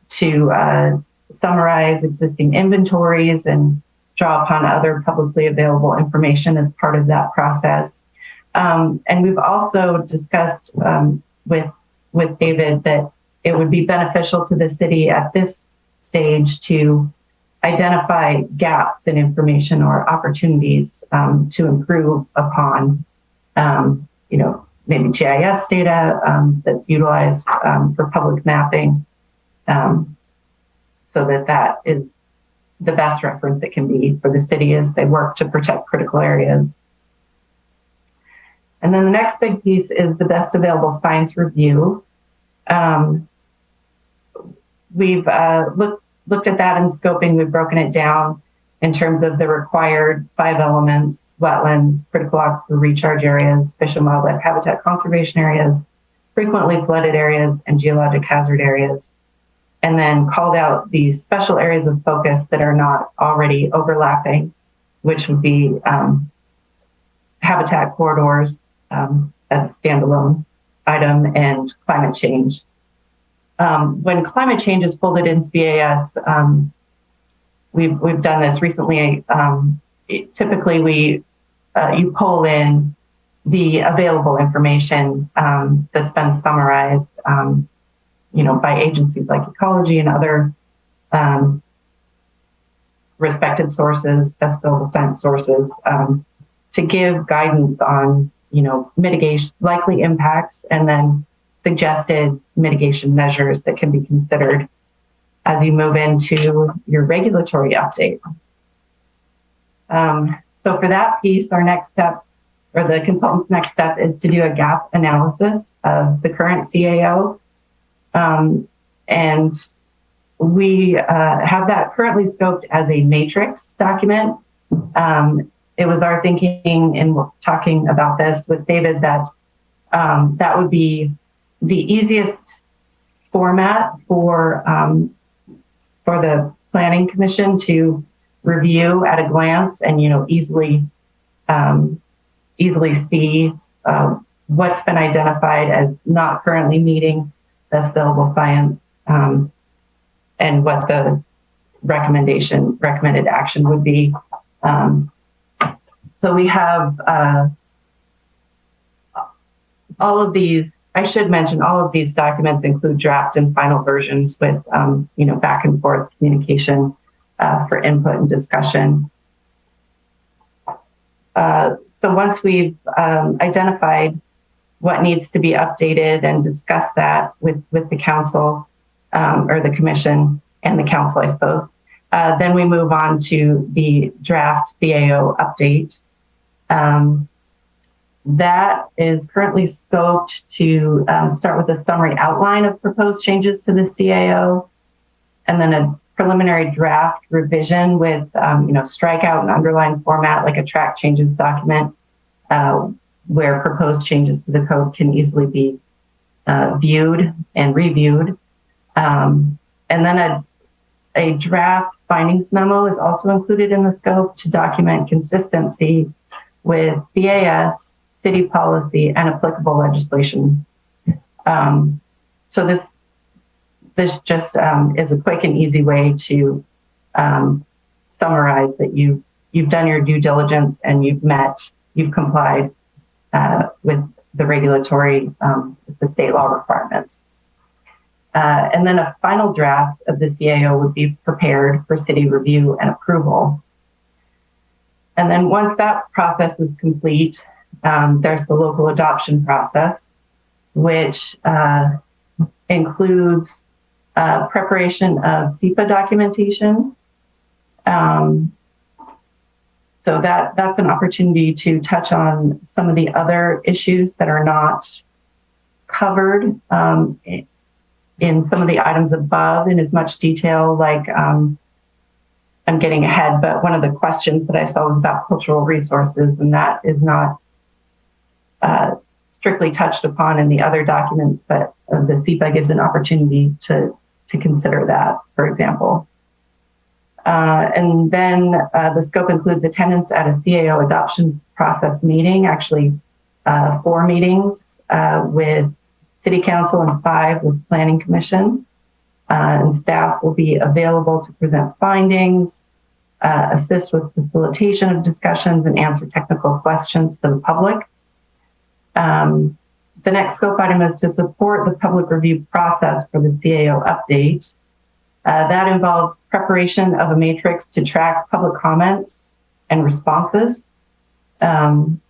to summarize existing inventories and draw upon other publicly available information as part of that process. And we've also discussed with David that it would be beneficial to the city at this stage to identify gaps in information or opportunities to improve upon, maybe GIS data that's utilized for public mapping, so that is the best reference it can be for the city as they work to protect critical areas. And then the next big piece is the best available science review. We've looked at that in scoping. We've broken it down in terms of the required 5 elements: wetlands, critical aquifer recharge areas, fish and wildlife habitat conservation areas, frequently flooded areas, and geologic hazard areas. And then called out the special areas of focus that are not already overlapping, which would be habitat corridors as a standalone item, and climate change. When climate change is folded into BAS, we've done this recently. Typically, you pull in the available information that's been summarized, by agencies like ecology and other respected sources, best available science sources, to give guidance on, mitigation, likely impacts, and then suggested mitigation measures that can be considered as you move into your regulatory update. So for that piece, our next step, or the consultant's next step, is to do a gap analysis of the current CAO. And we have that currently scoped as a matrix document. It was our thinking in talking about this with David that that would be the easiest format for the Planning Commission to review at a glance and easily see what's been identified as not currently meeting best available science, and what the recommended action would be. So we have all of these. I should mention all of these documents include draft and final versions with back and forth communication for input and discussion. So once we've identified what needs to be updated and discuss that with the council, or the commission and the council, I suppose, then we move on to the draft CAO update. That is currently scoped to start with a summary outline of proposed changes to the CAO, and then a preliminary draft revision with, strikeout and underline format, like a track changes document, where proposed changes to the code can easily be viewed and reviewed. And then a draft findings memo is also included in the scope to document consistency with BAS, city policy, and applicable legislation. So this just is a quick and easy way to summarize that you've done your due diligence and you've complied with the regulatory, the state law requirements. And then a final draft of the CAO would be prepared for city review and approval. And then once that process is complete, there's the local adoption process, which includes preparation of SEPA documentation. So that's an opportunity to touch on some of the other issues that are not covered in some of the items above in as much detail, like I'm getting ahead, but one of the questions that I saw was about cultural resources, and that is not strictly touched upon in the other documents, but the SEPA gives an opportunity to consider that, for example. And then the scope includes attendance at a CAO adoption process meeting, actually 4 meetings with City Council and 5 with Planning Commission. And staff will be available to present findings, assist with facilitation of discussions, and answer technical questions to the public. The next scope item is to support the public review process for the CAO update. That involves preparation of a matrix to track public comments and responses. And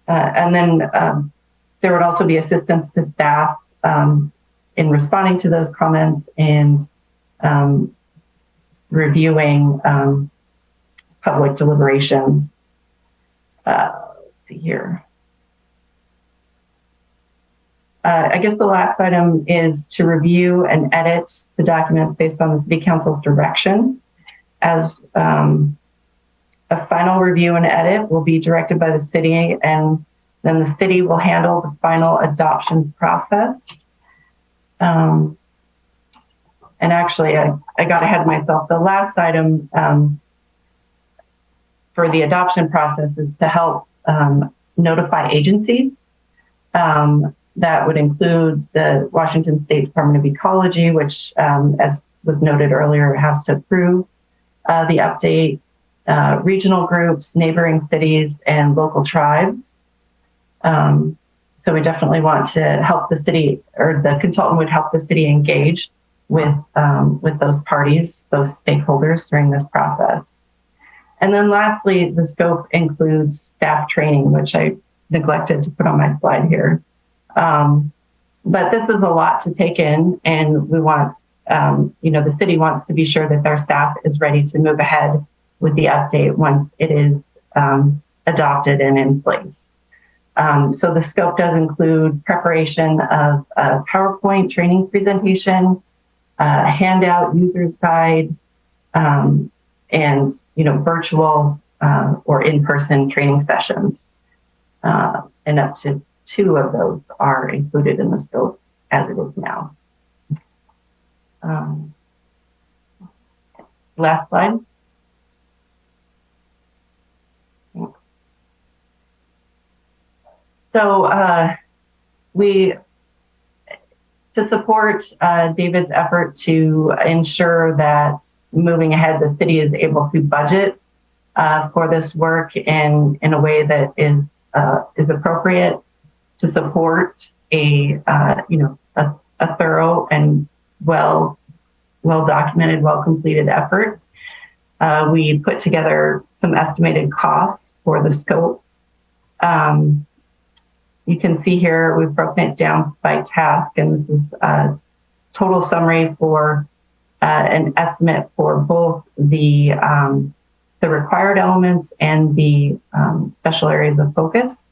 then there would also be assistance to staff in responding to those comments and reviewing public deliberations. Let's see here. I guess the last item is to review and edit the documents based on the City Council's direction. As a final review and edit will be directed by the city, and then the city will handle the final adoption process. And actually, I got ahead of myself. The last item for the adoption process is to help notify agencies. That would include the Washington State Department of Ecology, which, as was noted earlier, has to approve the update, regional groups, neighboring cities, and local tribes. So we definitely want to help the city, or the consultant would help the city engage with those parties, those stakeholders during this process. And then lastly, the scope includes staff training, which I neglected to put on my slide here. But this is a lot to take in, and we want, the city wants to be sure that their staff is ready to move ahead with the update once it is adopted and in place. So the scope does include preparation of a PowerPoint training presentation, a handout user's guide, and virtual or in-person training sessions. And up to 2 of those are included in the scope as it is now. Last slide. So to support David's effort to ensure that moving ahead, the city is able to budget for this work in a way that is appropriate to support a thorough and well documented, well completed effort. We put together some estimated costs for the scope. You can see here we've broken it down by task, and this is a total summary for an estimate for both the the required elements and the special areas of focus.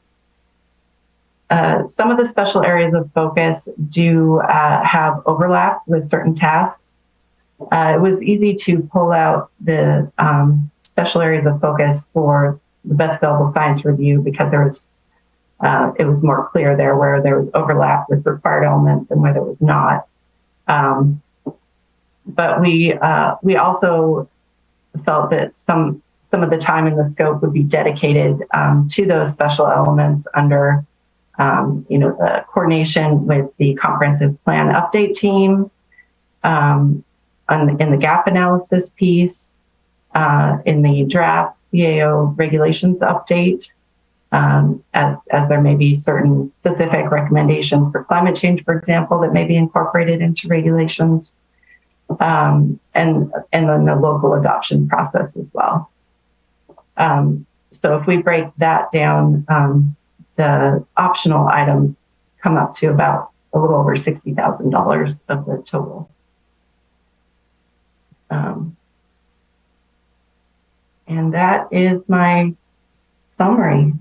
Some of the special areas of focus do have overlap with certain tasks. It was easy to pull out the special areas of focus for the best available science review because there was it was more clear there where there was overlap with required elements and where there was not. But we also felt that some of the time in the scope would be dedicated to those special elements under the coordination with the comprehensive plan update team, in the gap analysis piece, in the draft CAO regulations update, as there may be certain specific recommendations for climate change, for example, that may be incorporated into regulations, and then the local adoption process as well. So if we break that down, the optional items come up to about a little over $60,000 of the total. And that is my summary.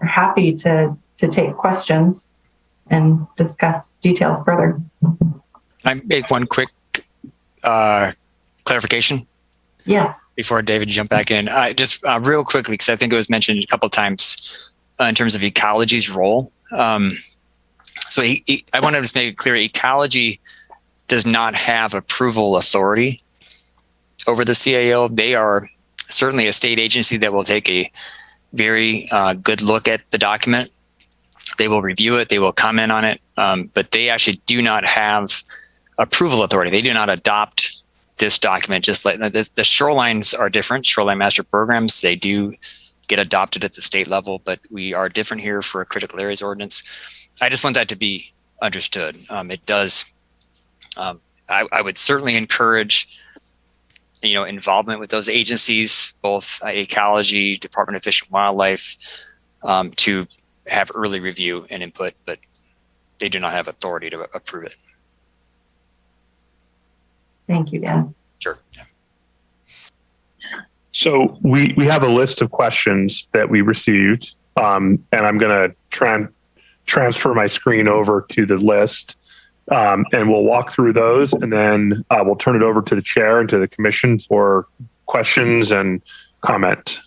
Happy to take questions and discuss details further. I make one quick clarification. Yes. Before David jump back in, just real quickly, because I think it was mentioned a couple of times in terms of ecology's role. So I wanted to make it clear, ecology does not have approval authority over the CAO. They are certainly a state agency that will take a very good look at the document. They will review it. They will comment on it. But they actually do not have approval authority. They do not adopt this document. Just like the shorelines are different. Shoreline master programs, they do get adopted at the state level, but we are different here for a critical areas ordinance. I just want that to be understood. It does. I would certainly encourage involvement with those agencies, both ecology, Department of Fish and Wildlife, to have early review and input, but they do not have authority to approve it. Thank you, Dan. Sure. Yeah. So we have a list of questions that we received, and I'm going to transfer my screen over to the list, and we'll walk through those, and then we'll turn it over to the chair and to the commission for questions and comment.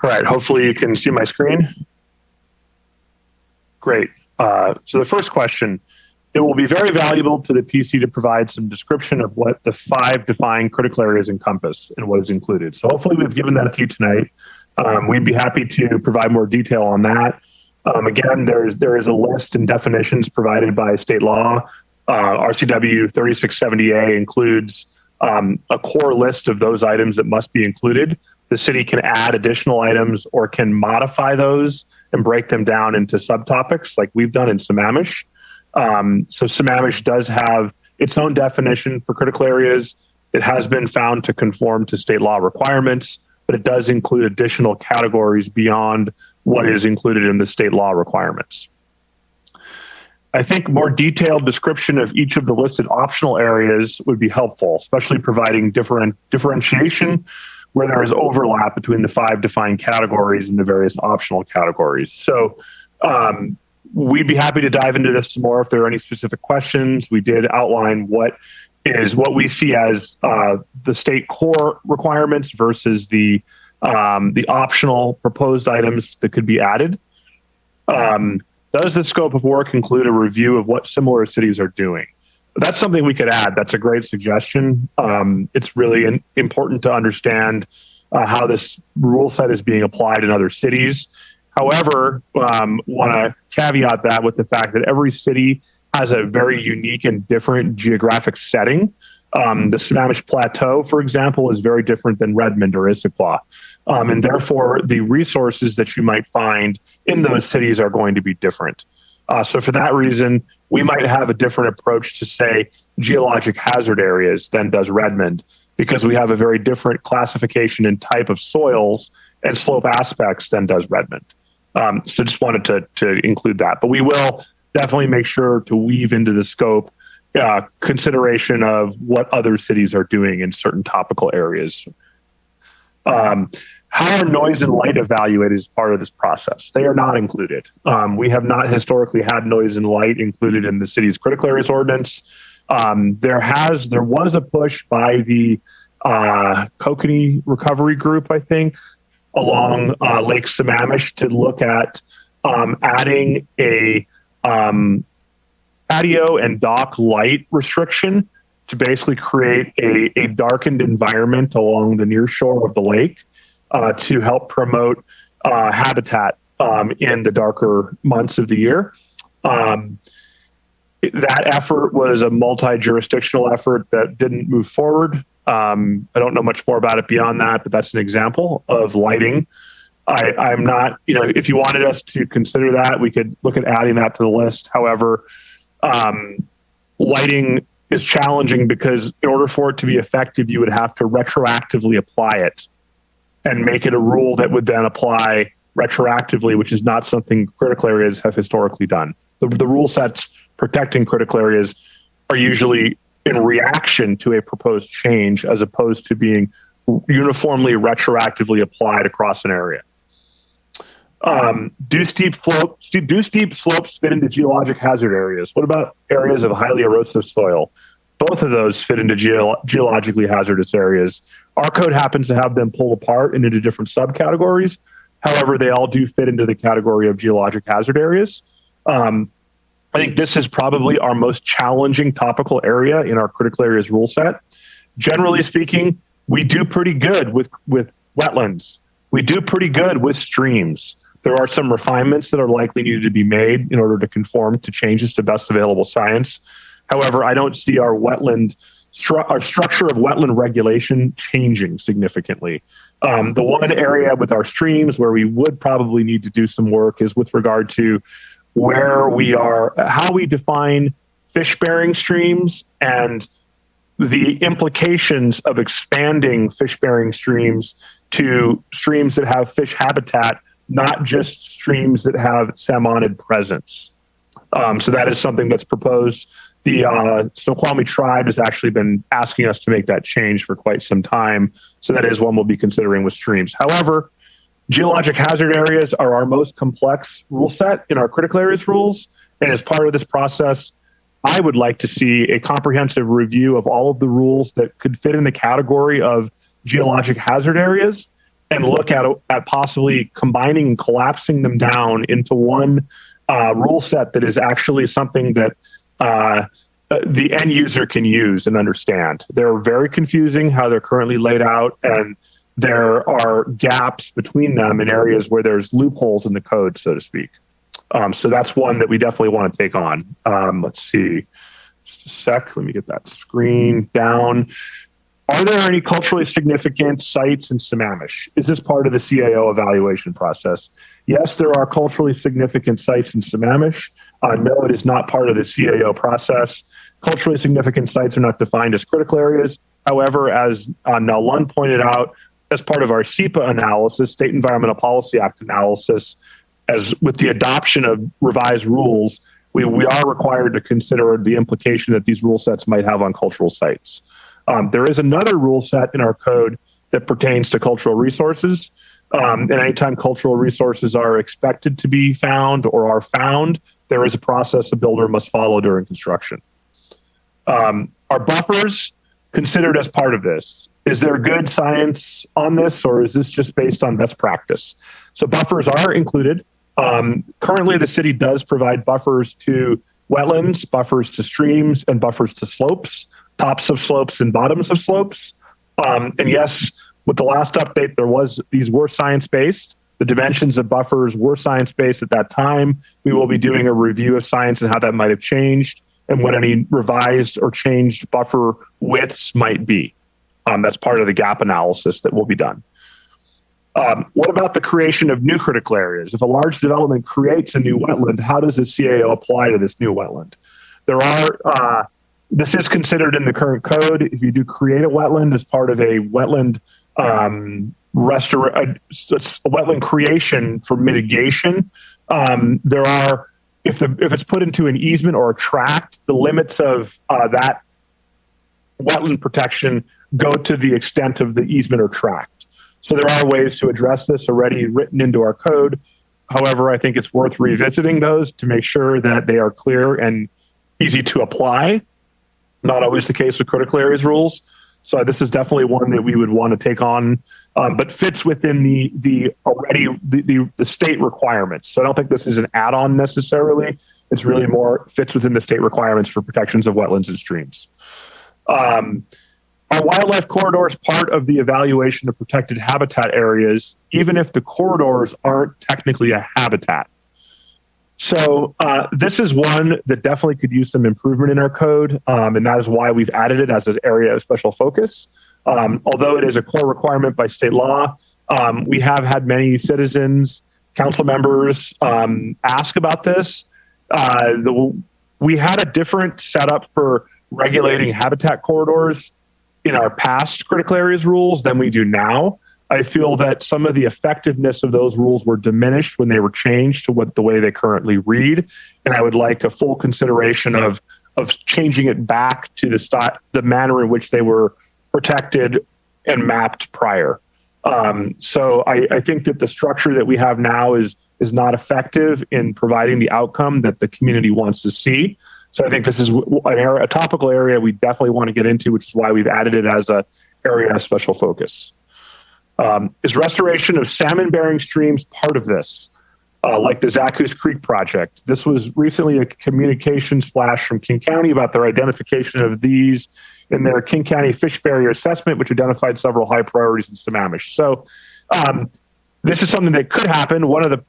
All right, hopefully you can see my screen. Great. So the first question, it will be very valuable to the PC to provide some description of what the 5 defined critical areas encompass and what is included. So hopefully we've given that to you tonight. We'd be happy to provide more detail on that. Again, there is a list and definitions provided by state law. RCW 3670A includes a core list of those items that must be included. The city can add additional items or can modify those and break them down into subtopics like we've done in Sammamish. So Sammamish does have its own definition for critical areas. It has been found to conform to state law requirements, but it does include additional categories beyond what is included in the state law requirements. I think more detailed description of each of the listed optional areas would be helpful, especially providing differentiation where there is overlap between the 5 defined categories and the various optional categories. So we'd be happy to dive into this some more if there are any specific questions. We did outline what we see as the state core requirements versus the optional proposed items that could be added. Does the scope of work include a review of what similar cities are doing? That's something we could add. That's a great suggestion. It's really important to understand how this rule set is being applied in other cities. However, want to caveat that with the fact that every city has a very unique and different geographic setting. The Sammamish Plateau, for example, is very different than Redmond or Issaquah. And therefore, the resources that you might find in those cities are going to be different. So for that reason, we might have a different approach to, say, geologic hazard areas than does Redmond, because we have a very different classification and type of soils and slope aspects than does Redmond. So just wanted to include that. But we will definitely make sure to weave into the scope consideration of what other cities are doing in certain topical areas. How are noise and light evaluated as part of this process? They are not included. We have not historically had noise and light included in the city's critical areas ordinance. There was a push by the Kokanee Recovery Group, I think, along Lake Sammamish to look at adding a patio and dock light restriction to basically create a darkened environment along the near shore of the lake to help promote habitat in the darker months of the year. That effort was a multi-jurisdictional effort that didn't move forward. I don't know much more about it beyond that, but that's an example of lighting. I'm not, if you wanted us to consider that, we could look at adding that to the list. However, lighting is challenging because in order for it to be effective, you would have to retroactively apply it and make it a rule that would then apply retroactively, which is not something critical areas have historically done. The rule sets protecting critical areas are usually in reaction to a proposed change as opposed to being uniformly retroactively applied across an area. Do steep slopes fit into geologic hazard areas? What about areas of highly erosive soil? Both of those fit into geologically hazardous areas. Our code happens to have them pulled apart into different subcategories. However, they all do fit into the category of geologic hazard areas. I think this is probably our most challenging topical area in our critical areas rule set. Generally speaking, we do pretty good with wetlands. We do pretty good with streams. There are some refinements that are likely needed to be made in order to conform to changes to best available science. However, I don't see our our structure of wetland regulation changing significantly. The one area with our streams where we would probably need to do some work is with regard to where we are, how we define fish-bearing streams and the implications of expanding fish-bearing streams to streams that have fish habitat, not just streams that have salmonid presence. So that is something that's proposed. The Snoqualmie tribe has actually been asking us to make that change for quite some time. So that is one we'll be considering with streams. However, geologic hazard areas are our most complex rule set in our critical areas rules. And as part of this process, I would like to see a comprehensive review of all of the rules that could fit in the category of geologic hazard areas and look at possibly combining and collapsing them down into one rule set that is actually something that the end user can use and understand. They're very confusing how they're currently laid out, and there are gaps between them in areas where there's loopholes in the code, so to speak. So that's one that we definitely want to take on. Let's see, just a sec. Let me get that screen down. Are there any culturally significant sites in Sammamish? Is this part of the CAO evaluation process? Yes, there are culturally significant sites in Sammamish. No, it is not part of the CAO process. Culturally significant sites are not defined as critical areas. However, as Nell Lund pointed out, as part of our SEPA analysis, State Environmental Policy Act analysis, as with the adoption of revised rules, we are required to consider the implication that these rule sets might have on cultural sites. There is another rule set in our code that pertains to cultural resources. And anytime cultural resources are expected to be found or are found, there is a process a builder must follow during construction. Are buffers considered as part of this? Is there good science on this, or is this just based on best practice? So buffers are included. Currently, the city does provide buffers to wetlands, buffers to streams, and buffers to slopes, tops of slopes and bottoms of slopes. And yes, with the last update, these were science-based. The dimensions of buffers were science-based at that time. We will be doing a review of science and how that might have changed and what any revised or changed buffer widths might be. That's part of the gap analysis that will be done. What about the creation of new critical areas? If a large development creates a new wetland, how does the CAO apply to this new wetland? This is considered in the current code. If you do create a wetland as part of a wetland wetland creation for mitigation. There are, if it's put into an easement or a tract, the limits of that wetland protection go to the extent of the easement or tract. So there are ways to address this already written into our code. However, I think it's worth revisiting those to make sure that they are clear and easy to apply. Not always the case with critical areas rules. So this is definitely one that we would want to take on, but fits within the state requirements. So I don't think this is an add-on necessarily. It's really more fits within the state requirements for protections of wetlands and streams. Our wildlife corridor is part of the evaluation of protected habitat areas, even if the corridors aren't technically a habitat. So this is one that definitely could use some improvement in our code, and that is why we've added it as an area of special focus. Although it is a core requirement by state law, we have had many citizens, council members ask about this. We had a different setup for regulating habitat corridors in our past critical areas rules than we do now. I feel that some of the effectiveness of those rules were diminished when they were changed to the way they currently read. And I would like a full consideration of changing it back to the manner in which they were protected and mapped prior. So I think that the structure that we have now is not effective in providing the outcome that the community wants to see. So I think this is a topical area we definitely want to get into, which is why we've added it as an area of special focus. Is restoration of salmon-bearing streams part of this, like the Zaccoos Creek project? This was recently a communication splash from King County about their identification of these in their King County Fish Barrier Assessment, which identified several high priorities in Sammamish. So this is something that could happen. One of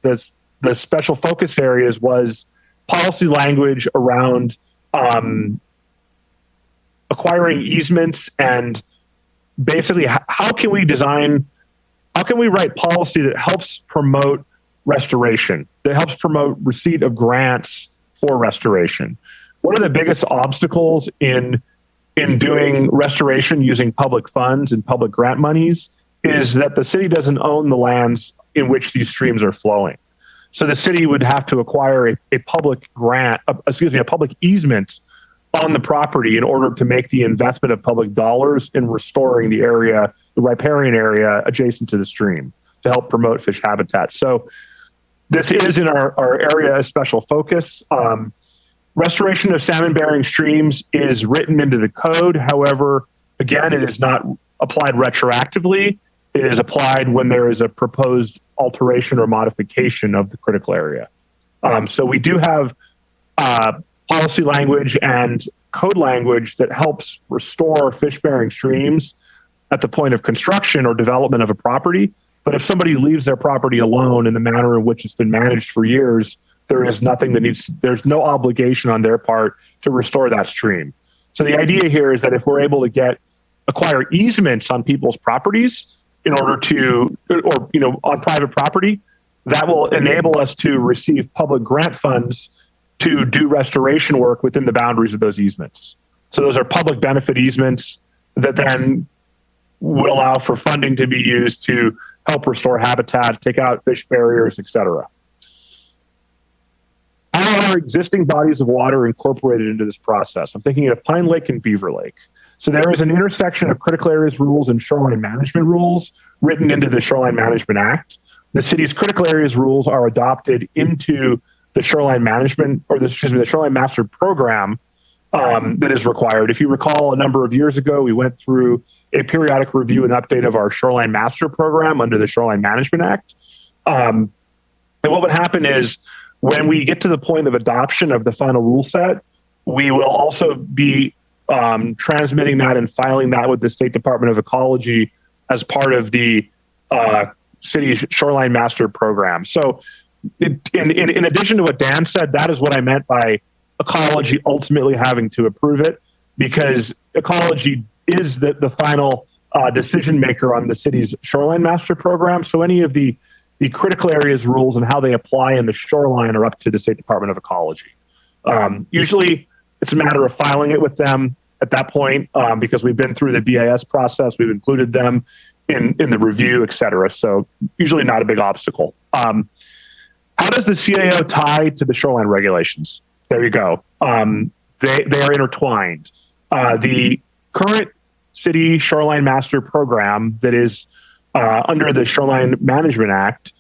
the special focus areas was policy language around acquiring easements and basically how can we write policy that helps promote restoration, that helps promote receipt of grants for restoration. One of the biggest obstacles in doing restoration using public funds and public grant monies is that the city doesn't own the lands in which these streams are flowing. So the city would have to acquire a public easement on the property in order to make the investment of public dollars in restoring the area, the riparian area adjacent to the stream to help promote fish habitat. So this is in our area of special focus. Restoration of salmon-bearing streams is written into the code. However, again, it is not applied retroactively. It is applied when there is a proposed alteration or modification of the critical area. So we do have policy language and code language that helps restore fish-bearing streams at the point of construction or development of a property. But if somebody leaves their property alone in the manner in which it's been managed for years, there's no obligation on their part to restore that stream. So the idea here is that if we're able to acquire easements on people's properties in order to, on private property, that will enable us to receive public grant funds to do restoration work within the boundaries of those easements. So those are public benefit easements that then will allow for funding to be used to help restore habitat, take out fish barriers, et cetera. How are existing bodies of water incorporated into this process? I'm thinking of Pine Lake and Beaver Lake. So there is an intersection of critical areas rules and shoreline management rules written into the Shoreline Management Act. The city's critical areas rules are adopted into the shoreline management, the shoreline master program that is required. If you recall, a number of years ago, we went through a periodic review and update of our shoreline master program under the Shoreline Management Act. And what would happen is when we get to the point of adoption of the final rule set, we will also be transmitting that and filing that with the State Department of Ecology as part of the city's shoreline master program. So in addition to what Dan said, that is what I meant by ecology ultimately having to approve it, because ecology is the final decision maker on the city's shoreline master program. So any of the critical areas rules and how they apply in the shoreline are up to the State Department of Ecology. Usually it's a matter of filing it with them at that point because we've been through the BIS process. We've included them in the review, et cetera. So usually not a big obstacle. How does the CAO tie to the shoreline regulations? There you go. They are intertwined. The current city shoreline master program that is under the Shoreline Management Act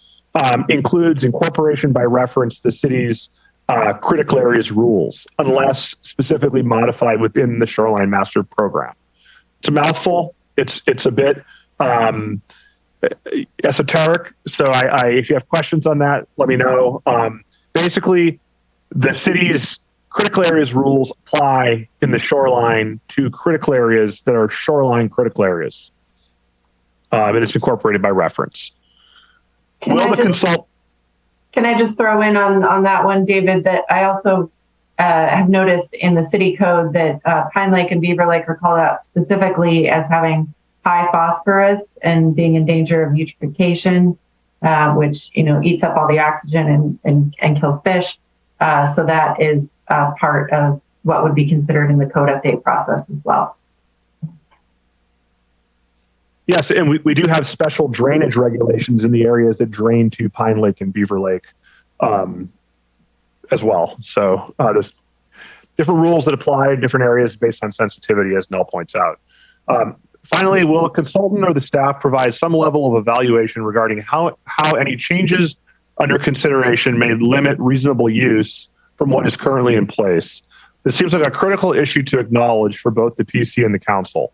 includes incorporation by reference the city's critical areas rules, unless specifically modified within the shoreline master program. It's a mouthful. It's a bit esoteric. So if you have questions on that, let me know. Basically, the city's critical areas rules apply in the shoreline to critical areas that are shoreline critical areas. And it's incorporated by reference. Can I just throw in on that one, David, that I also have noticed in the city code that Pine Lake and Beaver Lake are called out specifically as having high phosphorus and being in danger of eutrophication, which eats up all the oxygen and kills fish. So that is part of what would be considered in the code update process as well. Yes, and we do have special drainage regulations in the areas that drain to Pine Lake and Beaver Lake as well. So there's different rules that apply in different areas based on sensitivity, as Nell points out. Finally, will a consultant or the staff provide some level of evaluation regarding how any changes under consideration may limit reasonable use from what is currently in place? This seems like a critical issue to acknowledge for both the PC and the council.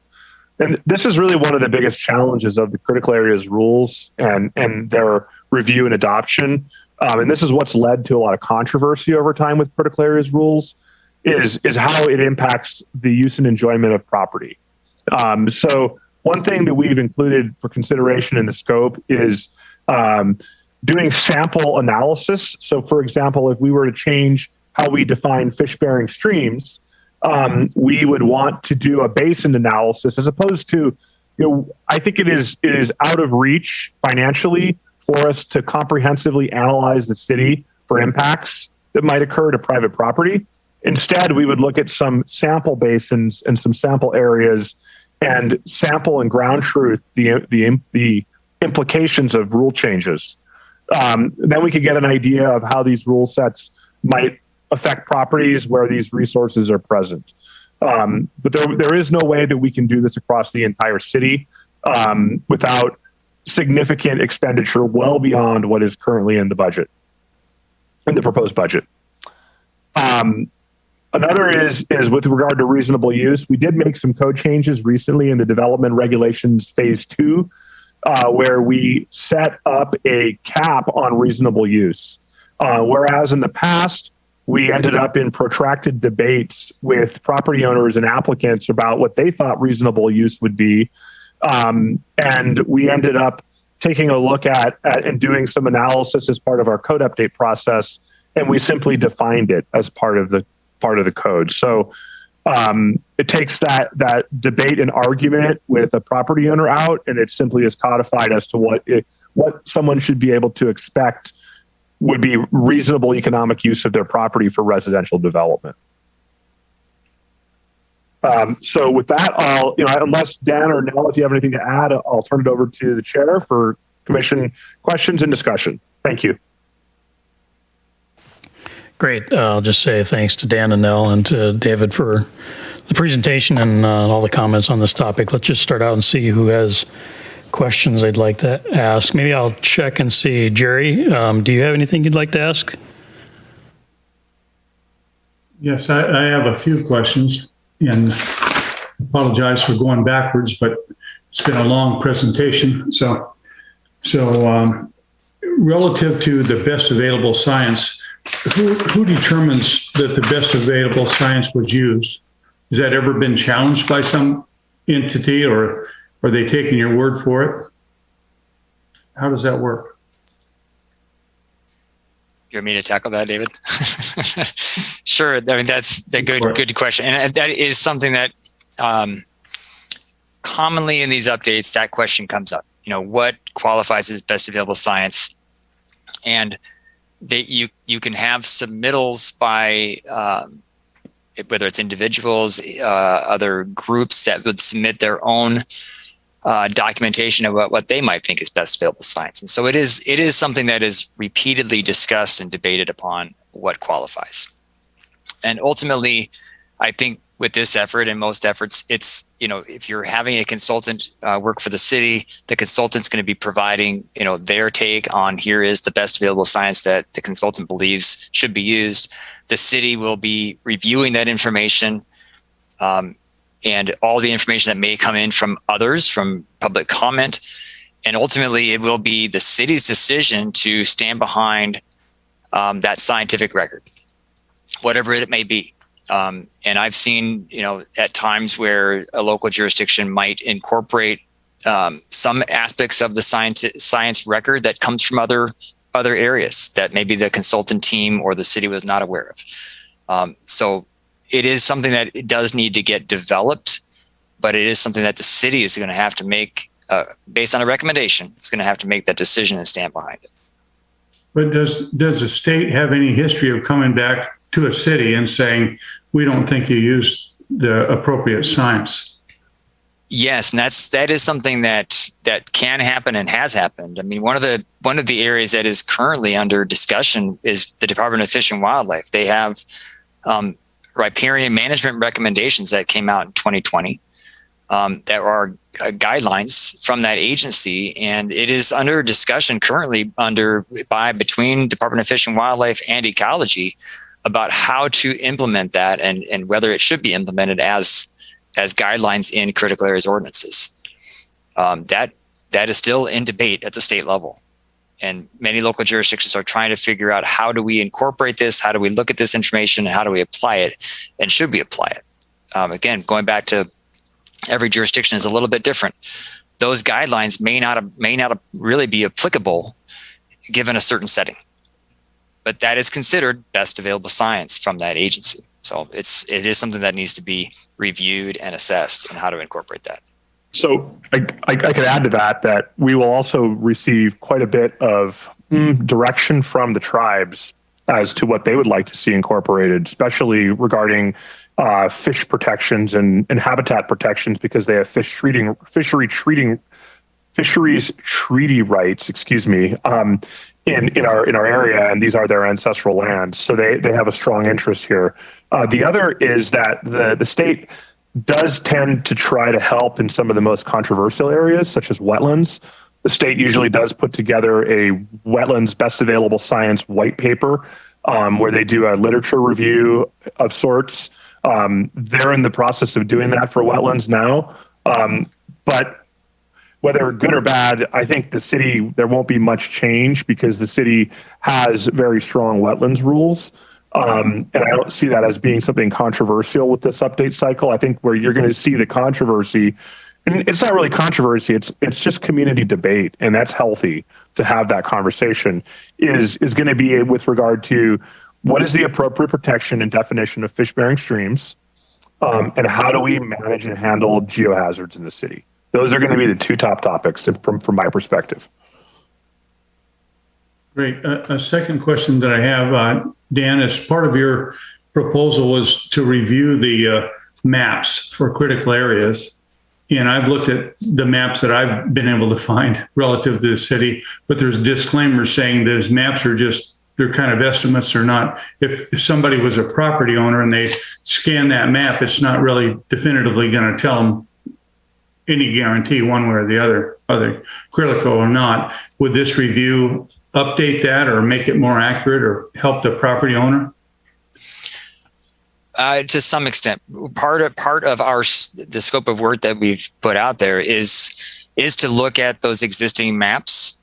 And this is really one of the biggest challenges of the critical areas rules and their review and adoption. And this is what's led to a lot of controversy over time with critical areas rules is how it impacts the use and enjoyment of property. So one thing that we've included for consideration in the scope is doing sample analysis. So for example, if we were to change how we define fish-bearing streams, we would want to do a basin analysis as opposed to, I think it is out of reach financially for us to comprehensively analyze the city for impacts that might occur to private property. Instead, we would look at some sample basins and some sample areas and sample and ground truth the implications of rule changes. Then we could get an idea of how these rule sets might affect properties where these resources are present. But there is no way that we can do this across the entire city without significant expenditure well beyond what is currently in the budget, in the proposed budget. Another is with regard to reasonable use. We did make some code changes recently in the development regulations phase 2, where we set up a cap on reasonable use. Whereas in the past, we ended up in protracted debates with property owners and applicants about what they thought reasonable use would be. And we ended up taking a look at and doing some analysis as part of our code update process. And we simply defined it as part of the code. So it takes that debate and argument with a property owner out, and it simply is codified as to what someone should be able to expect would be reasonable economic use of their property for residential development. So with that, unless Dan or Nell, if you have anything to add, I'll turn it over to the chair for commission questions and discussion. Thank you. Great. I'll just say thanks to Dan and Nell and to David for the presentation and all the comments on this topic. Let's just start out and see who has questions they'd like to ask. Maybe I'll check and see. Jerry, do you have anything you'd like to ask? Yes, I have a few questions, and apologize for going backwards, but it's been a long presentation. So relative to the best available science, who determines that the best available science was used? Has that ever been challenged by some entity, or are they taking your word for it? How does that work? You want me to tackle that, David? Sure. I mean, that's a good question. And that is something that commonly in these updates, that question comes up. What qualifies as best available science? And you can have submittals by whether it's individuals, other groups that would submit their own documentation about what they might think is best available science. And so it is something that is repeatedly discussed and debated upon what qualifies. And ultimately, I think with this effort and most efforts, it's, if you're having a consultant work for the city, the consultant's going to be providing, their take on here is the best available science that the consultant believes should be used. The city will be reviewing that information and all the information that may come in from others, from public comment. And ultimately, it will be the city's decision to stand behind that scientific record, whatever it may be. And I've seen, at times where a local jurisdiction might incorporate some aspects of the science record that comes from other areas that maybe the consultant team or the city was not aware of. So it is something that it does need to get developed, but it is something that the city is going to have to make based on a recommendation. It's going to have to make that decision and stand behind it. But does the state have any history of coming back to a city and saying, we don't think you used the appropriate science? Yes, and that is something that can happen and has happened. I mean, one of the areas that is currently under discussion is the Department of Fish and Wildlife. They have riparian management recommendations that came out in 2020 that are guidelines from that agency, and it is under discussion currently between Department of Fish and Wildlife and Ecology about how to implement that and whether it should be implemented as guidelines in critical areas ordinances. That is still in debate at the state level. And many local jurisdictions are trying to figure out, how do we incorporate this? How do we look at this information, and how do we apply it? And should we apply it? Again, going back to every jurisdiction is a little bit different. Those guidelines may not really be applicable given a certain setting, but that is considered best available science from that agency. So it is something that needs to be reviewed and assessed, and how to incorporate that. So I could add to that we will also receive quite a bit of direction from the tribes as to what they would like to see incorporated, especially regarding fish protections and habitat protections, because they have fisheries treaty rights, in our area, and these are their ancestral lands. So they have a strong interest here. The other is that the state does tend to try to help in some of the most controversial areas, such as wetlands. The state usually does put together a wetlands best available science white paper, where they do a literature review of sorts. They're in the process of doing that for wetlands now. But whether good or bad, I think there won't be much change, because the city has very strong wetlands rules. And I don't see that as being something controversial with this update cycle. I think where you're going to see the controversy, and it's not really controversy, it's just community debate, and that's healthy to have that conversation, is going to be with regard to what is the appropriate protection and definition of fish-bearing streams, and how do we manage and handle geohazards in the city. Those are going to be the two top topics from my perspective. Great. A second question that I have, Dan, as part of your proposal was to review the maps for critical areas. And I've looked at the maps that I've been able to find relative to the city, but there's disclaimers saying those maps are they're kind of estimates. They're not, if somebody was a property owner and they scan that map, it's not really definitively going to tell them any guarantee one way or the other, whether critical or not. Would this review update that or make it more accurate or help the property owner? To some extent, part of the scope of work that we've put out there is to look at those existing maps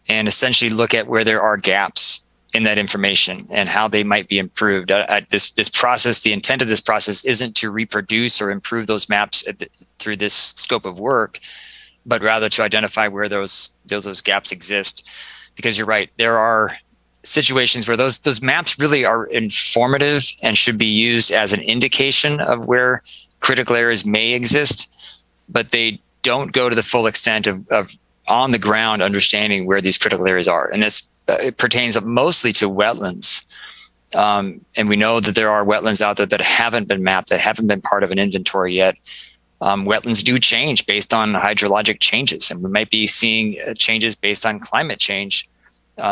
and essentially look at where there are gaps in that information and how they might be improved. This process, the intent of this process isn't to reproduce or improve those maps through this scope of work, but rather to identify where those gaps exist. Because you're right, there are situations where those maps really are informative and should be used as an indication of where critical areas may exist, but they don't go to the full extent of on the ground understanding where these critical areas are. And this it pertains mostly to wetlands. And we know that there are wetlands out there that haven't been mapped, that haven't been part of an inventory yet. Wetlands do change based on hydrologic changes, and we might be seeing changes based on climate change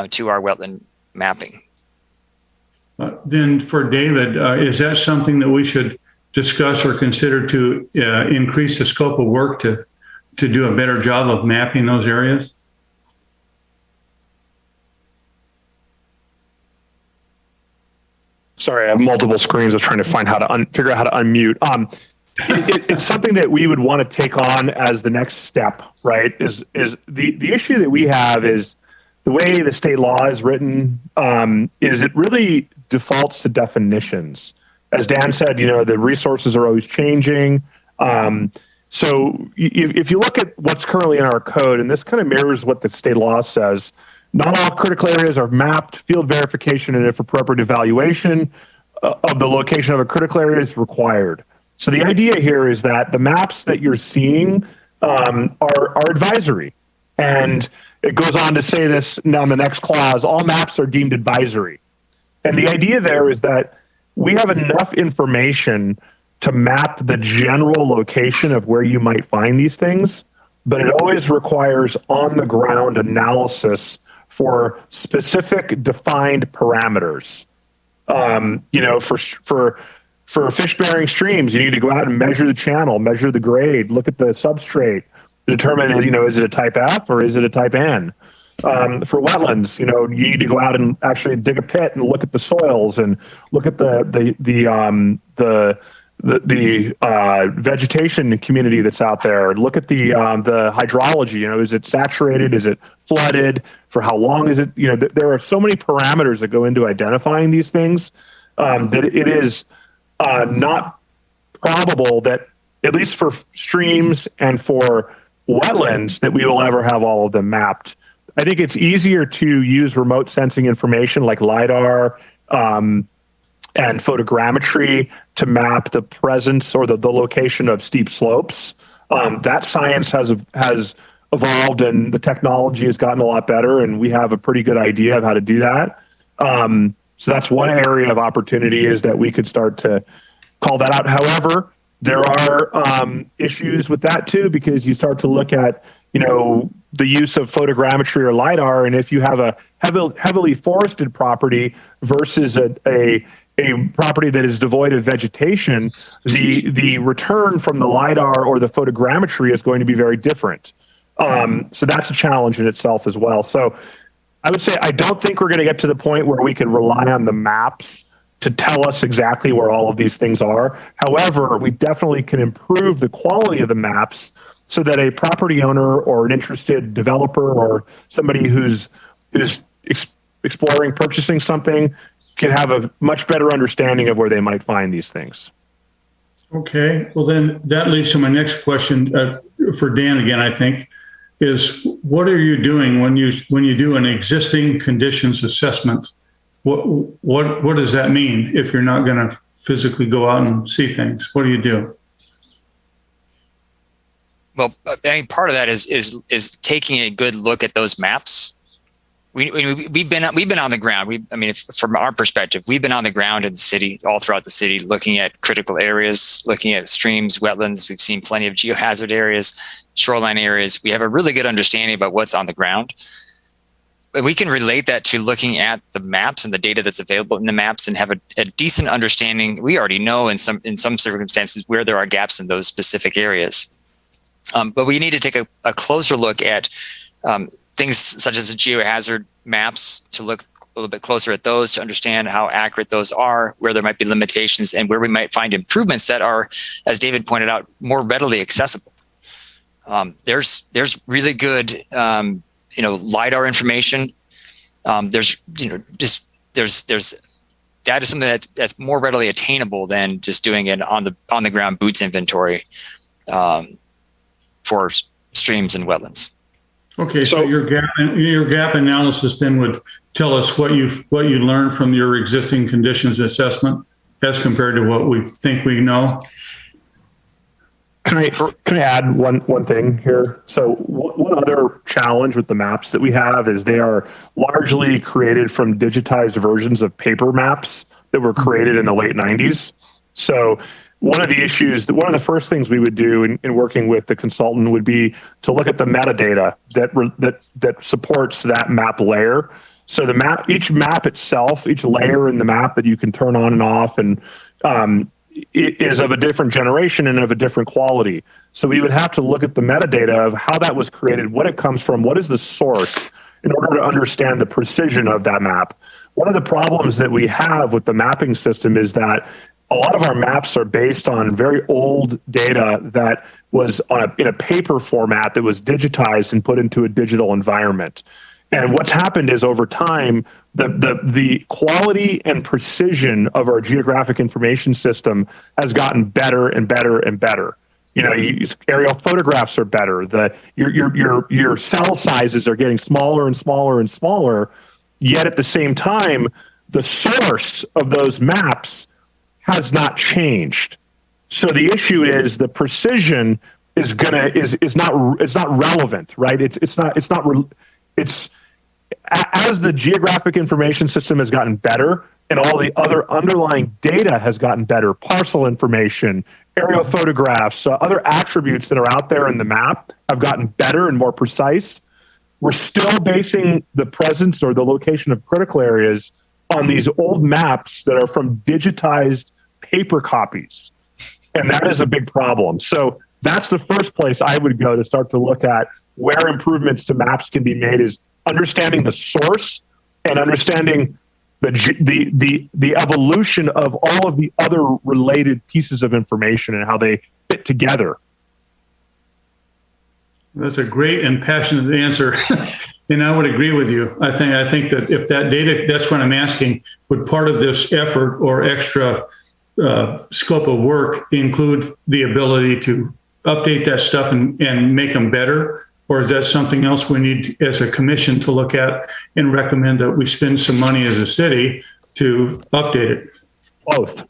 to our wetland mapping. Then for David, is that something that we should discuss or consider to increase the scope of work to do a better job of mapping those areas? Sorry, I have multiple screens. I was trying to find how to figure out how to unmute. It's something that we would want to take on as the next step, right? Is the issue that we have is the way the state law is written, is it really defaults to definitions. As Dan said, the resources are always changing. So if you look at what's currently in our code, and this kind of mirrors what the state law says, not all critical areas are mapped. Field verification and, if appropriate, evaluation of the location of a critical area is required. So the idea here is that the maps that you're seeing are advisory. And it goes on to say this now in the next clause, all maps are deemed advisory. And the idea there is that we have enough information to map the general location of where you might find these things, but it always requires on-the-ground analysis for specific defined parameters. For fish-bearing streams, you need to go out and measure the channel, measure the grade, look at the substrate, determine, is it a type F or is it a type N? For wetlands, you need to go out and actually dig a pit and look at the soils and look at the vegetation community that's out there. Look at the hydrology. Is it saturated? Is it flooded? For how long is it? There are so many parameters that go into identifying these things that it is not probable that, at least for streams and for wetlands, that we will ever have all of them mapped. I think it's easier to use remote sensing information like LiDAR and photogrammetry to map the presence or the location of steep slopes. That science has evolved, and the technology has gotten a lot better, and we have a pretty good idea of how to do that. So that's one area of opportunity, is that we could start to call that out. However, there are issues with that too, because you start to look at, the use of photogrammetry or LiDAR, and if you have a heavily forested property versus a property that is devoid of vegetation, the return from the LiDAR or the photogrammetry is going to be very different. So that's a challenge in itself as well. So I would say I don't think we're going to get to the point where we can rely on the maps to tell us exactly where all of these things are. However, we definitely can improve the quality of the maps so that a property owner or an interested developer or somebody who's exploring purchasing something can have a much better understanding of where they might find these things. Okay, well then that leads to my next question for Dan again, I think, is what are you doing when you do an existing conditions assessment? What does that mean if you're not going to physically go out and see things? What do you do? Well, I think part of that is taking a good look at those maps. We've been on the ground. From our perspective, we've been on the ground in the city, all throughout the city, looking at critical areas, looking at streams, wetlands. We've seen plenty of geohazard areas, shoreline areas. We have a really good understanding about what's on the ground. But we can relate that to looking at the maps and the data that's available in the maps and have a decent understanding. We already know in some circumstances where there are gaps in those specific areas. But we need to take a closer look at things such as the geohazard maps, to look a little bit closer at those, to understand how accurate those are, where there might be limitations, and where we might find improvements that are, as David pointed out, more readily accessible. There's really good LiDAR information. That is something that's more readily attainable than just doing it on the ground boots inventory for streams and wetlands. Okay, so your gap analysis then would tell us what you learned from your existing conditions assessment as compared to what we think we know. Can I add one thing here? So one other challenge with the maps that we have is they are largely created from digitized versions of paper maps that were created in the late 90s. So one of the first things we would do in working with the consultant would be to look at the metadata that supports that map layer. So each map itself, each layer in the map that you can turn on and off, and it is of a different generation and of a different quality. So we would have to look at the metadata of how that was created, what it comes from, what is the source, in order to understand the precision of that map. One of the problems that we have with the mapping system is that a lot of our maps are based on very old data that was in a paper format that was digitized and put into a digital environment. And what's happened is over time, the quality and precision of our geographic information system has gotten better and better and better. You know, aerial photographs are better. Your cell sizes are getting smaller and smaller and smaller. Yet at the same time, the source of those maps has not changed. So the issue is the precision is not relevant, right? It's as the geographic information system has gotten better and all the other underlying data has gotten better, parcel information, aerial photographs, other attributes that are out there in the map have gotten better and more precise. We're still basing the presence or the location of critical areas on these old maps that are from digitized paper copies. And that is a big problem. So that's the first place I would go to start to look at where improvements to maps can be made, is understanding the source and understanding the evolution of all of the other related pieces of information and how they fit together. That's a great and passionate answer. And I would agree with you. I think that if that data, that's what I'm asking, would part of this effort or extra scope of work include the ability to update that stuff and make them better? Or is that something else we need as a commission to look at and recommend that we spend some money as a city to update it? Both.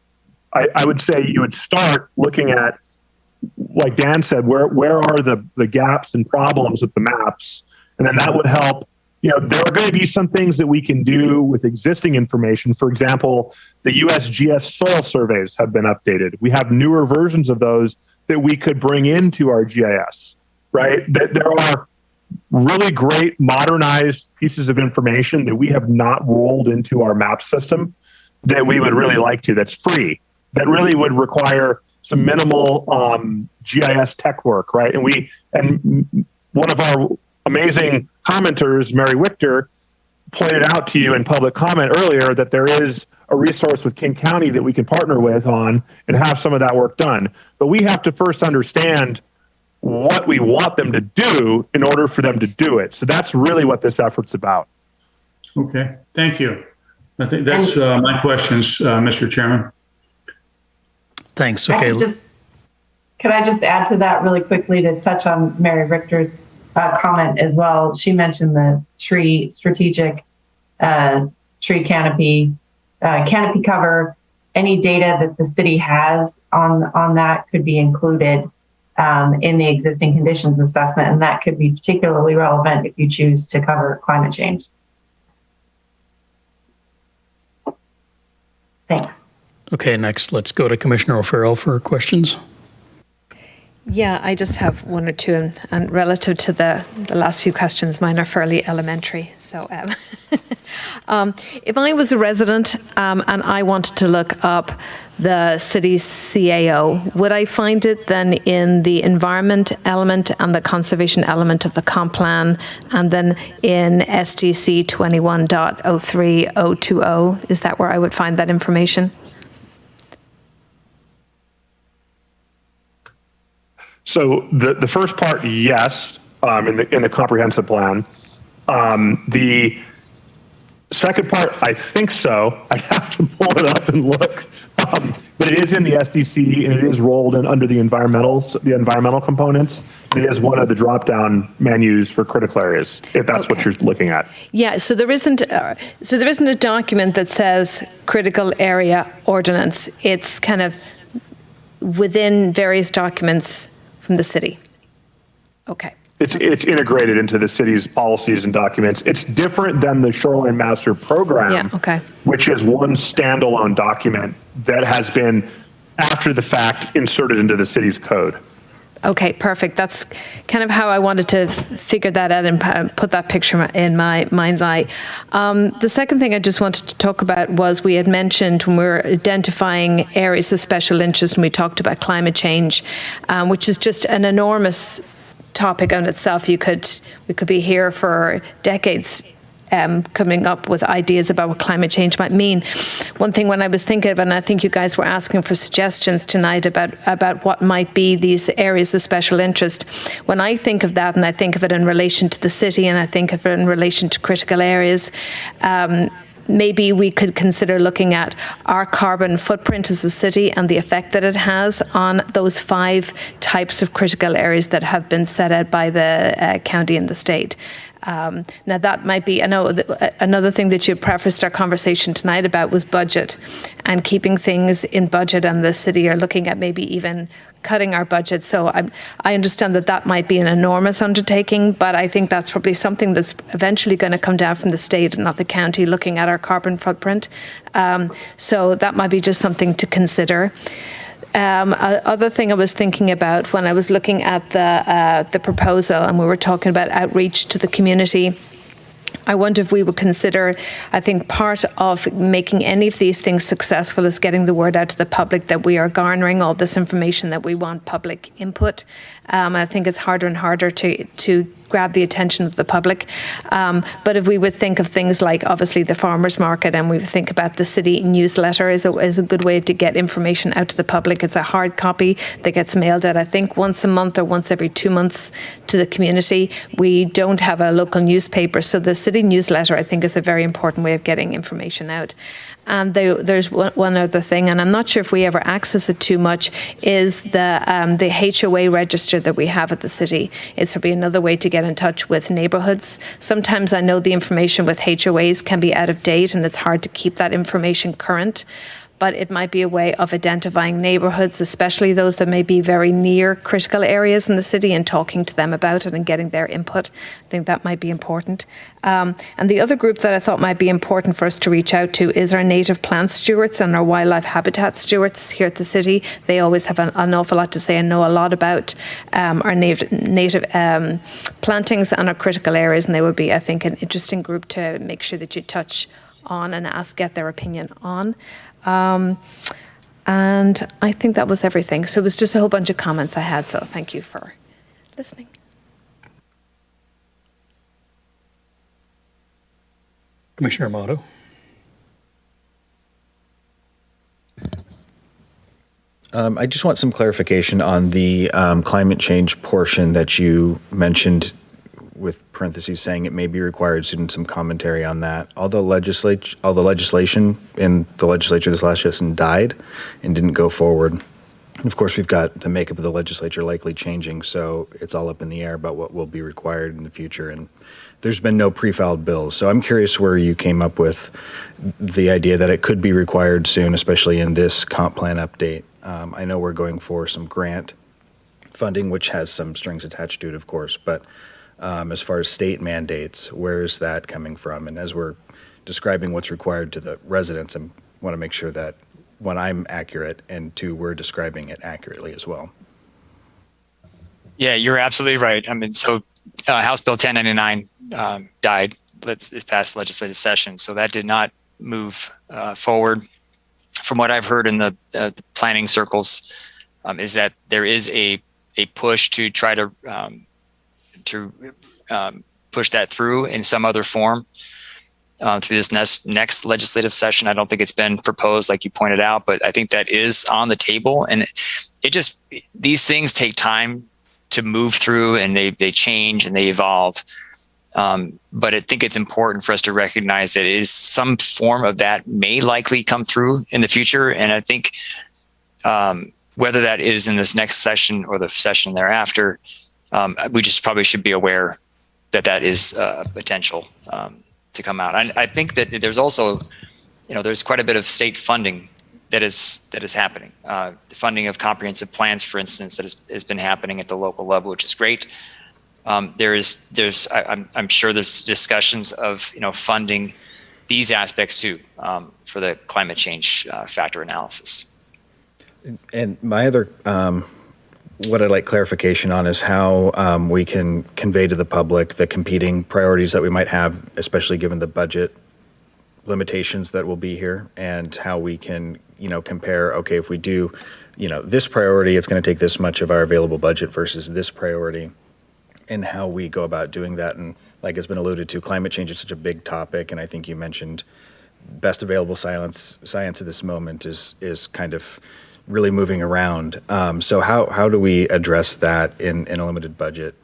I would say you would start looking at, like Dan said, where are the gaps and problems with the maps? And then that would help. You know, there are going to be some things that we can do with existing information. For example, the USGS soil surveys have been updated. We have newer versions of those that we could bring into our GIS, right? There are really great modernized pieces of information that we have not rolled into our map system that we would really like to, that's free, that really would require some minimal GIS tech work, right? And one of our amazing commenters, Mary Wichter, pointed out to you in public comment earlier that there is a resource with King County that we can partner with on and have some of that work done. But we have to first understand what we want them to do in order for them to do it. So that's really what this effort's about. Okay, thank you. I think that's my questions, Mr. Chairman. Thanks. Okay. Could I just add to that really quickly to touch on Mary Richter's comment as well? She mentioned the strategic tree canopy cover. Any data that the city has on that could be included in the existing conditions assessment, and that could be particularly relevant if you choose to cover climate change. Thanks. Okay, next, let's go to Commissioner O'Farrell for questions. Yeah, I just have one or two, and relative to the last few questions, mine are fairly elementary. So if I was a resident and I wanted to look up the city's CAO, would I find it then in the environment element and the conservation element of the comp plan, and then in SDC 21.03020? Is that where I would find that information? So the first part, yes, in the comprehensive plan. The second part, I think so. I have to pull it up and look. But it is in the SDC, and it is rolled in under the environmental components. It is one of the drop-down menus for critical areas, if that's what you're looking at. Yeah. So there isn't a document that says critical area ordinance. It's kind of within various documents from the city. Okay. It's integrated into the city's policies and documents. It's different than the Shoreline Master Program, yeah, okay, which is one standalone document that has been after the fact inserted into the city's code. Okay, perfect. That's kind of how I wanted to figure that out and put that picture in my mind's eye. The second thing I just wanted to talk about was we had mentioned when we were identifying areas of special interest, and we talked about climate change, which is just an enormous topic on itself. We could be here for decades coming up with ideas about what climate change might mean. One thing when I was thinking of, and I think you guys were asking for suggestions tonight about what might be these areas of special interest. When I think of that, and I think of it in relation to the city, and I think of it in relation to critical areas, maybe we could consider looking at our carbon footprint as a city and the effect that it has on those 5 types of critical areas that have been set out by the county and the state. Now that might be, I know another thing that you prefaced our conversation tonight about was budget and keeping things in budget, and the city are looking at maybe even cutting our budget. So I understand that might be an enormous undertaking, but I think that's probably something that's eventually going to come down from the state and not the county, looking at our carbon footprint. So that might be just something to consider. Other thing I was thinking about when I was looking at the proposal, and we were talking about outreach to the community, I wonder if we would consider, I think part of making any of these things successful is getting the word out to the public that we are garnering all this information, that we want public input. I think it's harder and harder to grab the attention of the public. But if we would think of things like obviously the farmers market, and we would think about the city newsletter is a good way to get information out to the public. It's a hard copy that gets mailed out, I think, once a month or once every 2 months to the community. We don't have a local newspaper, so the city newsletter, I think, is a very important way of getting information out. And there's one other thing, and I'm not sure if we ever access it too much, is the HOA register that we have at the city. It's probably another way to get in touch with neighbourhoods. Sometimes I know the information with HOAs can be out of date, and it's hard to keep that information current. But it might be a way of identifying neighbourhoods, especially those that may be very near critical areas in the city, and talking to them about it and getting their input. I think that might be important. And the other group that I thought might be important for us to reach out to is our native plant stewards and our wildlife habitat stewards here at the city. They always have an awful lot to say and know a lot about our native plantings and our critical areas, and they would be, I think, an interesting group to make sure that you touch on and get their opinion on. And I think that was everything. So it was just a whole bunch of comments I had. So thank you for listening. Commissioner Amato. I just want some clarification on the climate change portion that you mentioned, with parentheses saying it may be required soon, and some commentary on that. All the legislation in the legislature this last session died and didn't go forward. Of course, we've got the makeup of the legislature likely changing, so it's all up in the air about what will be required in the future. And there's been no pre-filed bills. So I'm curious where you came up with the idea that it could be required soon, especially in this comp plan update. I know we're going for some grant funding, which has some strings attached to it, of course, but as far as state mandates, where is that coming from? And as we're describing what's required to the residents, I want to make sure that, one, I'm accurate, and two, we're describing it accurately as well. Yeah, you're absolutely right. I mean, so House Bill 1099 died this past legislative session, so that did not move forward. From what I've heard in the planning circles, is that there is a push to try to push that through in some other form through this next legislative session. I don't think it's been proposed, like you pointed out, but I think that is on the table. And these things take time to move through, and they change and they evolve. But I think it's important for us to recognize that it is some form of that may likely come through in the future. And I think whether that is in this next session or the session thereafter, we just probably should be aware that is potential to come out. And I think that there's also, there's quite a bit of state funding that is happening. The funding of comprehensive plans, for instance, that has been happening at the local level, which is great. I'm sure there's discussions of funding these aspects too for the climate change factor analysis. And my other, what I'd like clarification on is how we can convey to the public the competing priorities that we might have, especially given the budget limitations that will be here, and how we can, compare, okay, if we do, this priority, it's going to take this much of our available budget versus this priority, and how we go about doing that. And like has been alluded to, climate change is such a big topic, and I think you mentioned best available science at this moment is kind of really moving around. So how do we address that in a limited budget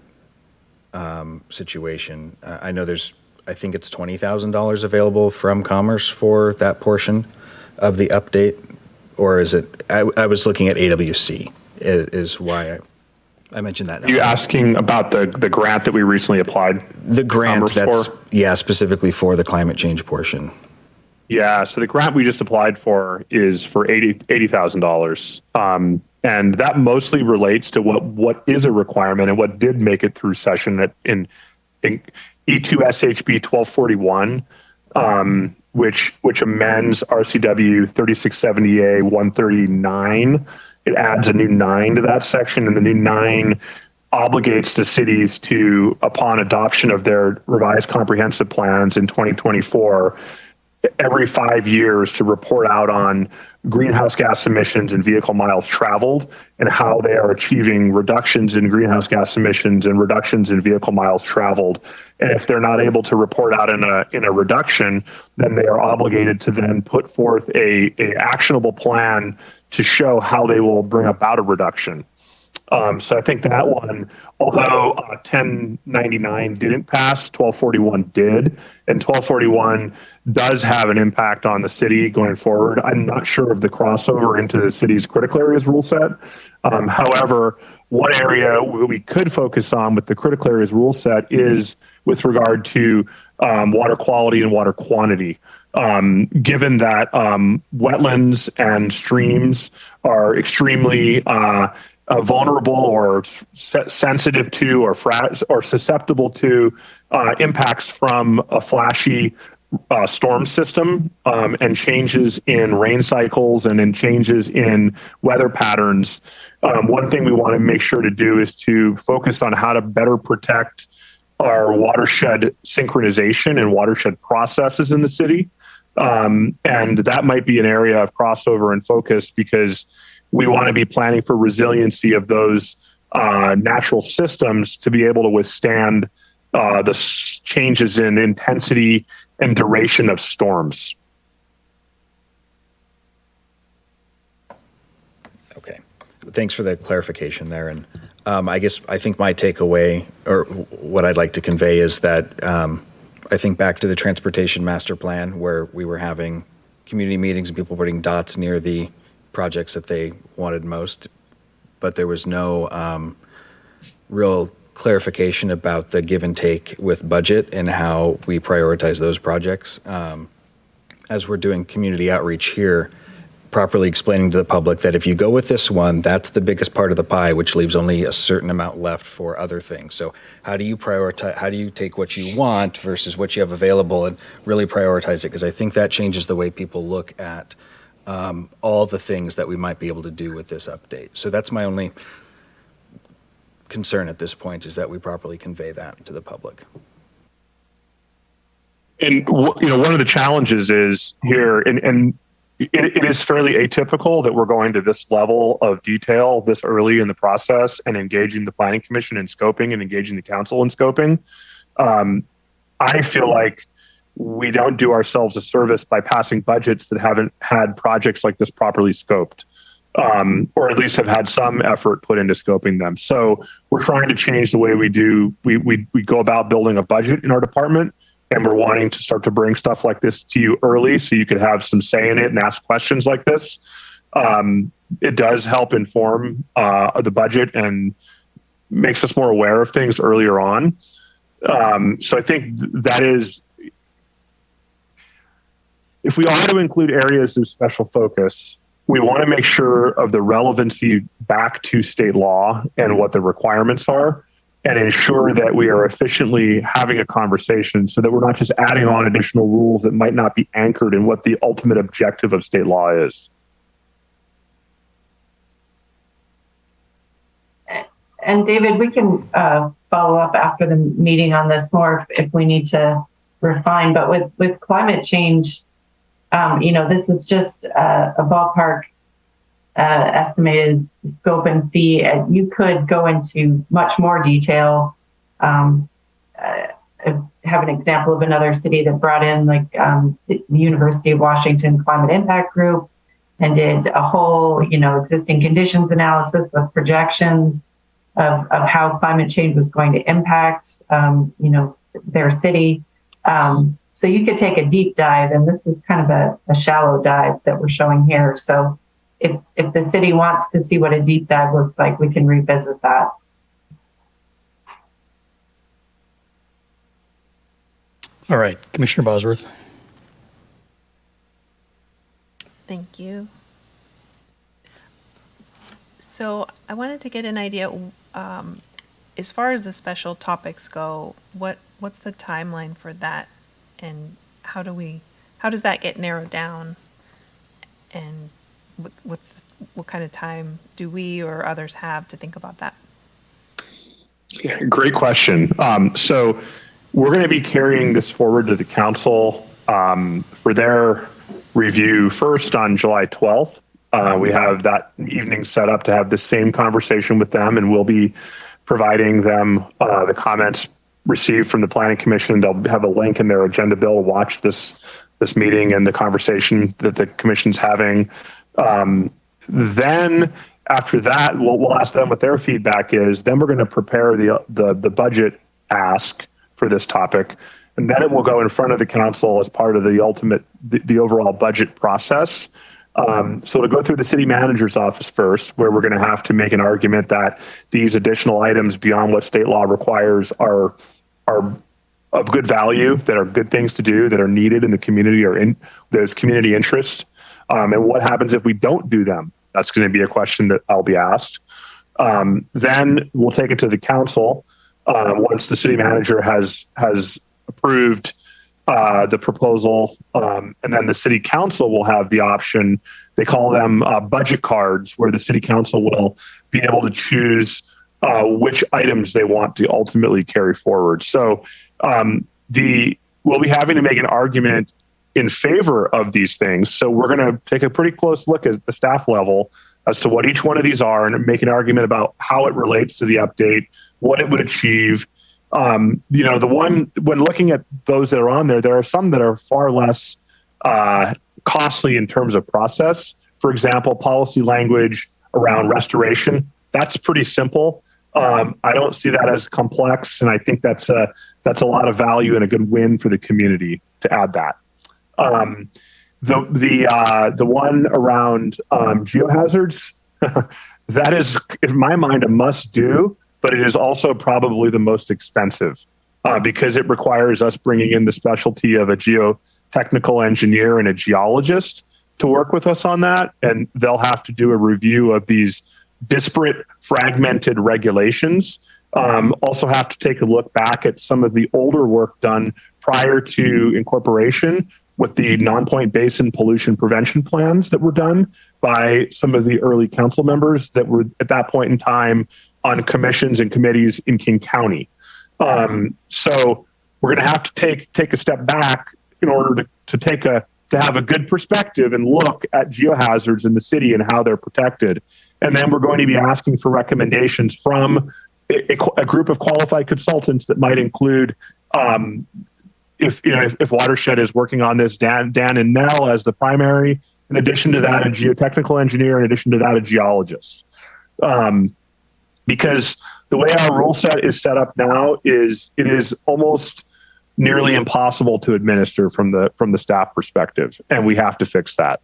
situation? I know I think it's $20,000 available from Commerce for that portion of the update, or is it? I was looking at AWC is why I mentioned that. You asking about the grant that we recently applied? The grant specifically for the climate change portion. Yeah, so the grant we just applied for is for $80,000, and that mostly relates to what is a requirement and what did make it through session in E2 SHB 1241, which amends RCW 3670A 139. It adds a new 9 to that section, and the new 9 obligates the cities to, upon adoption of their revised comprehensive plans in 2024, every 5 years to report out on greenhouse gas emissions and vehicle miles traveled and how they are achieving reductions in greenhouse gas emissions and reductions in vehicle miles traveled. And if they're not able to report out in a reduction, then they are obligated to then put forth a actionable plan to show how they will bring about a reduction. So I think that one, although 1099 didn't pass, 1241 did, and 1241 does have an impact on the city going forward. I'm not sure of the crossover into the city's critical areas rule set. However, one area we could focus on with the critical areas rule set is with regard to water quality and water quantity. Given that wetlands and streams are extremely vulnerable or sensitive to or susceptible to impacts from a flashy storm system and changes in rain cycles and in changes in weather patterns. One thing we want to make sure to do is to focus on how to better protect our watershed synchronization and watershed processes in the city. And that might be an area of crossover and focus, because we want to be planning for resiliency of those natural systems to be able to withstand the changes in intensity and duration of storms. Okay, thanks for the clarification there. And I think my takeaway, or what I'd like to convey, is that I think back to the transportation master plan, where we were having community meetings and people putting dots near the projects that they wanted most, but there was no real clarification about the give and take with budget and how we prioritize those projects. As we're doing community outreach here, properly explaining to the public that if you go with this one, that's the biggest part of the pie, which leaves only a certain amount left for other things. So how do you prioritize, how do you take what you want versus what you have available and really prioritize it? Because I think that changes the way people look at all the things that we might be able to do with this update. So that's my only concern at this point, is that we properly convey that to the public. And one of the challenges is here, and it is fairly atypical that we're going to this level of detail this early in the process and engaging the Planning Commission in scoping and engaging the council in scoping. I feel like we don't do ourselves a service by passing budgets that haven't had projects like this properly scoped, or at least have had some effort put into scoping them. So we're trying to change the way we go about building a budget in our department. And we're wanting to start to bring stuff like this to you early so you could have some say in it and ask questions like this. It does help inform the budget and makes us more aware of things earlier on. So I think that is, if we are to include areas of special focus, we want to make sure of the relevancy back to state law and what the requirements are, and ensure that we are efficiently having a conversation so that we're not just adding on additional rules that might not be anchored in what the ultimate objective of state law is. And David, we can follow up after the meeting on this more if we need to refine. But with climate change, this is just a ballpark estimated scope and fee. You could go into much more detail. I have an example of another city that brought in the University of Washington Climate Impact Group and did a whole, existing conditions analysis with projections of how climate change was going to impact, their city. So you could take a deep dive, and this is kind of a shallow dive that we're showing here. So if the city wants to see what a deep dive looks like, we can revisit that. All right, Commissioner Bosworth. Thank you. So I wanted to get an idea, as far as the special topics go, what's the timeline for that, and how does that get narrowed down, and what kind of time do we or others have to think about that? Yeah, great question. So we're going to be carrying this forward to the council for their review first on July 12th. We have that evening set up to have the same conversation with them, and we'll be providing them the comments received from the Planning Commission. They'll have a link in their agenda bill to watch this meeting and the conversation that the Commission's having. Then after that, we'll ask them what their feedback is. Then we're going to prepare the budget ask for this topic, and then it will go in front of the council as part of the overall budget process. So to go through the city manager's office first, where we're going to have to make an argument that these additional items beyond what state law requires are of good value, that are good things to do, that are needed in the community, or there's community interest. And what happens if we don't do them? That's going to be a question that I'll be asked. Then we'll take it to the council once the city manager has approved the proposal, and then the city council will have the option. They call them budget cards, where the city council will be able to choose which items they want to ultimately carry forward. So we'll be having to make an argument in favor of these things. So we're going to take a pretty close look at the staff level as to what each one of these are, and make an argument about how it relates to the update, what it would achieve. The one, when looking at those that are on there are some that are far less costly in terms of process. For example, policy language around restoration, that's pretty simple. I don't see that as complex, and I think that's a lot of value and a good win for the community to add that. The one around geohazards, that is, in my mind, a must-do, but it is also probably the most expensive because it requires us bringing in the specialty of a geotechnical engineer and a geologist to work with us on that. And they'll have to do a review of these disparate, fragmented regulations. Also have to take a look back at some of the older work done prior to incorporation with the non-point basin pollution prevention plans that were done by some of the early council members that were at that point in time on commissions and committees in King County. So we're going to have to take a step back in order to have a good perspective and look at geohazards in the city and how they're protected. And then we're going to be asking for recommendations from a group of qualified consultants that might include, if Watershed is working on this, Dan and Nell as the primary. In addition to that, a geotechnical engineer. In addition to that, a geologist. Because the way our rule set is set up now is it is almost nearly impossible to administer from the staff perspective, and we have to fix that.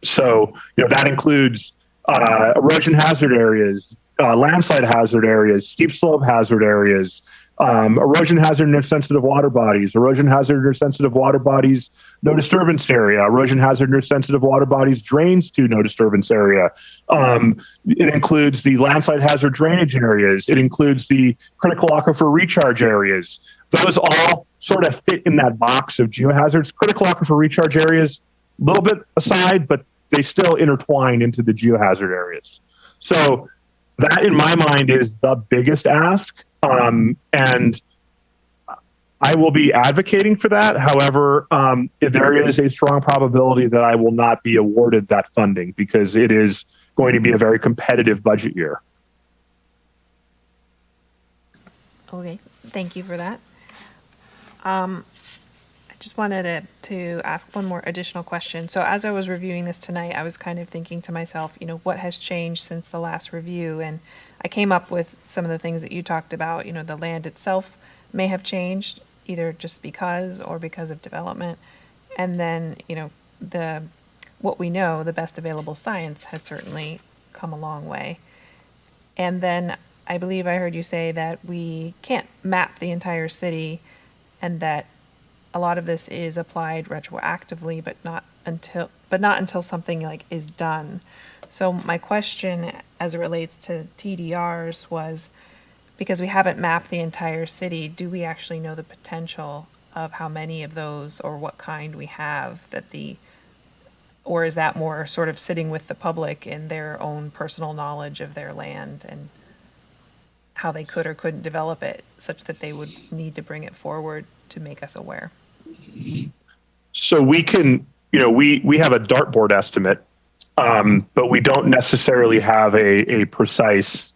So that includes erosion hazard areas, landslide hazard areas, steep slope hazard areas, erosion hazard near sensitive water bodies, erosion hazard near sensitive water bodies, no disturbance area, erosion hazard near sensitive water bodies, drains to no disturbance area. It includes the landslide hazard drainage areas. It includes the critical aquifer recharge areas. Those all sort of fit in that box of geohazards. Critical aquifer recharge areas, a little bit aside, but they still intertwine into the geohazard areas. So that in my mind is the biggest ask. And I will be advocating for that. However, there is a strong probability that I will not be awarded that funding because it is going to be a very competitive budget year. Okay, thank you for that. I just wanted to ask one more additional question. So as I was reviewing this tonight, I was kind of thinking to myself, what has changed since the last review? And I came up with some of the things that you talked about. The land itself may have changed, either just because or because of development. And then, what we know, the best available science has certainly come a long way. And then I believe I heard you say that we can't map the entire city and that a lot of this is applied retroactively, but not until something like is done. So my question as it relates to TDRs was, because we haven't mapped the entire city, do we actually know the potential of how many of those or what kind we have or is that more sort of sitting with the public in their own personal knowledge of their land and how they could or couldn't develop it such that they would need to bring it forward to make us aware? So we can, we have a dartboard estimate, but we don't necessarily have a precise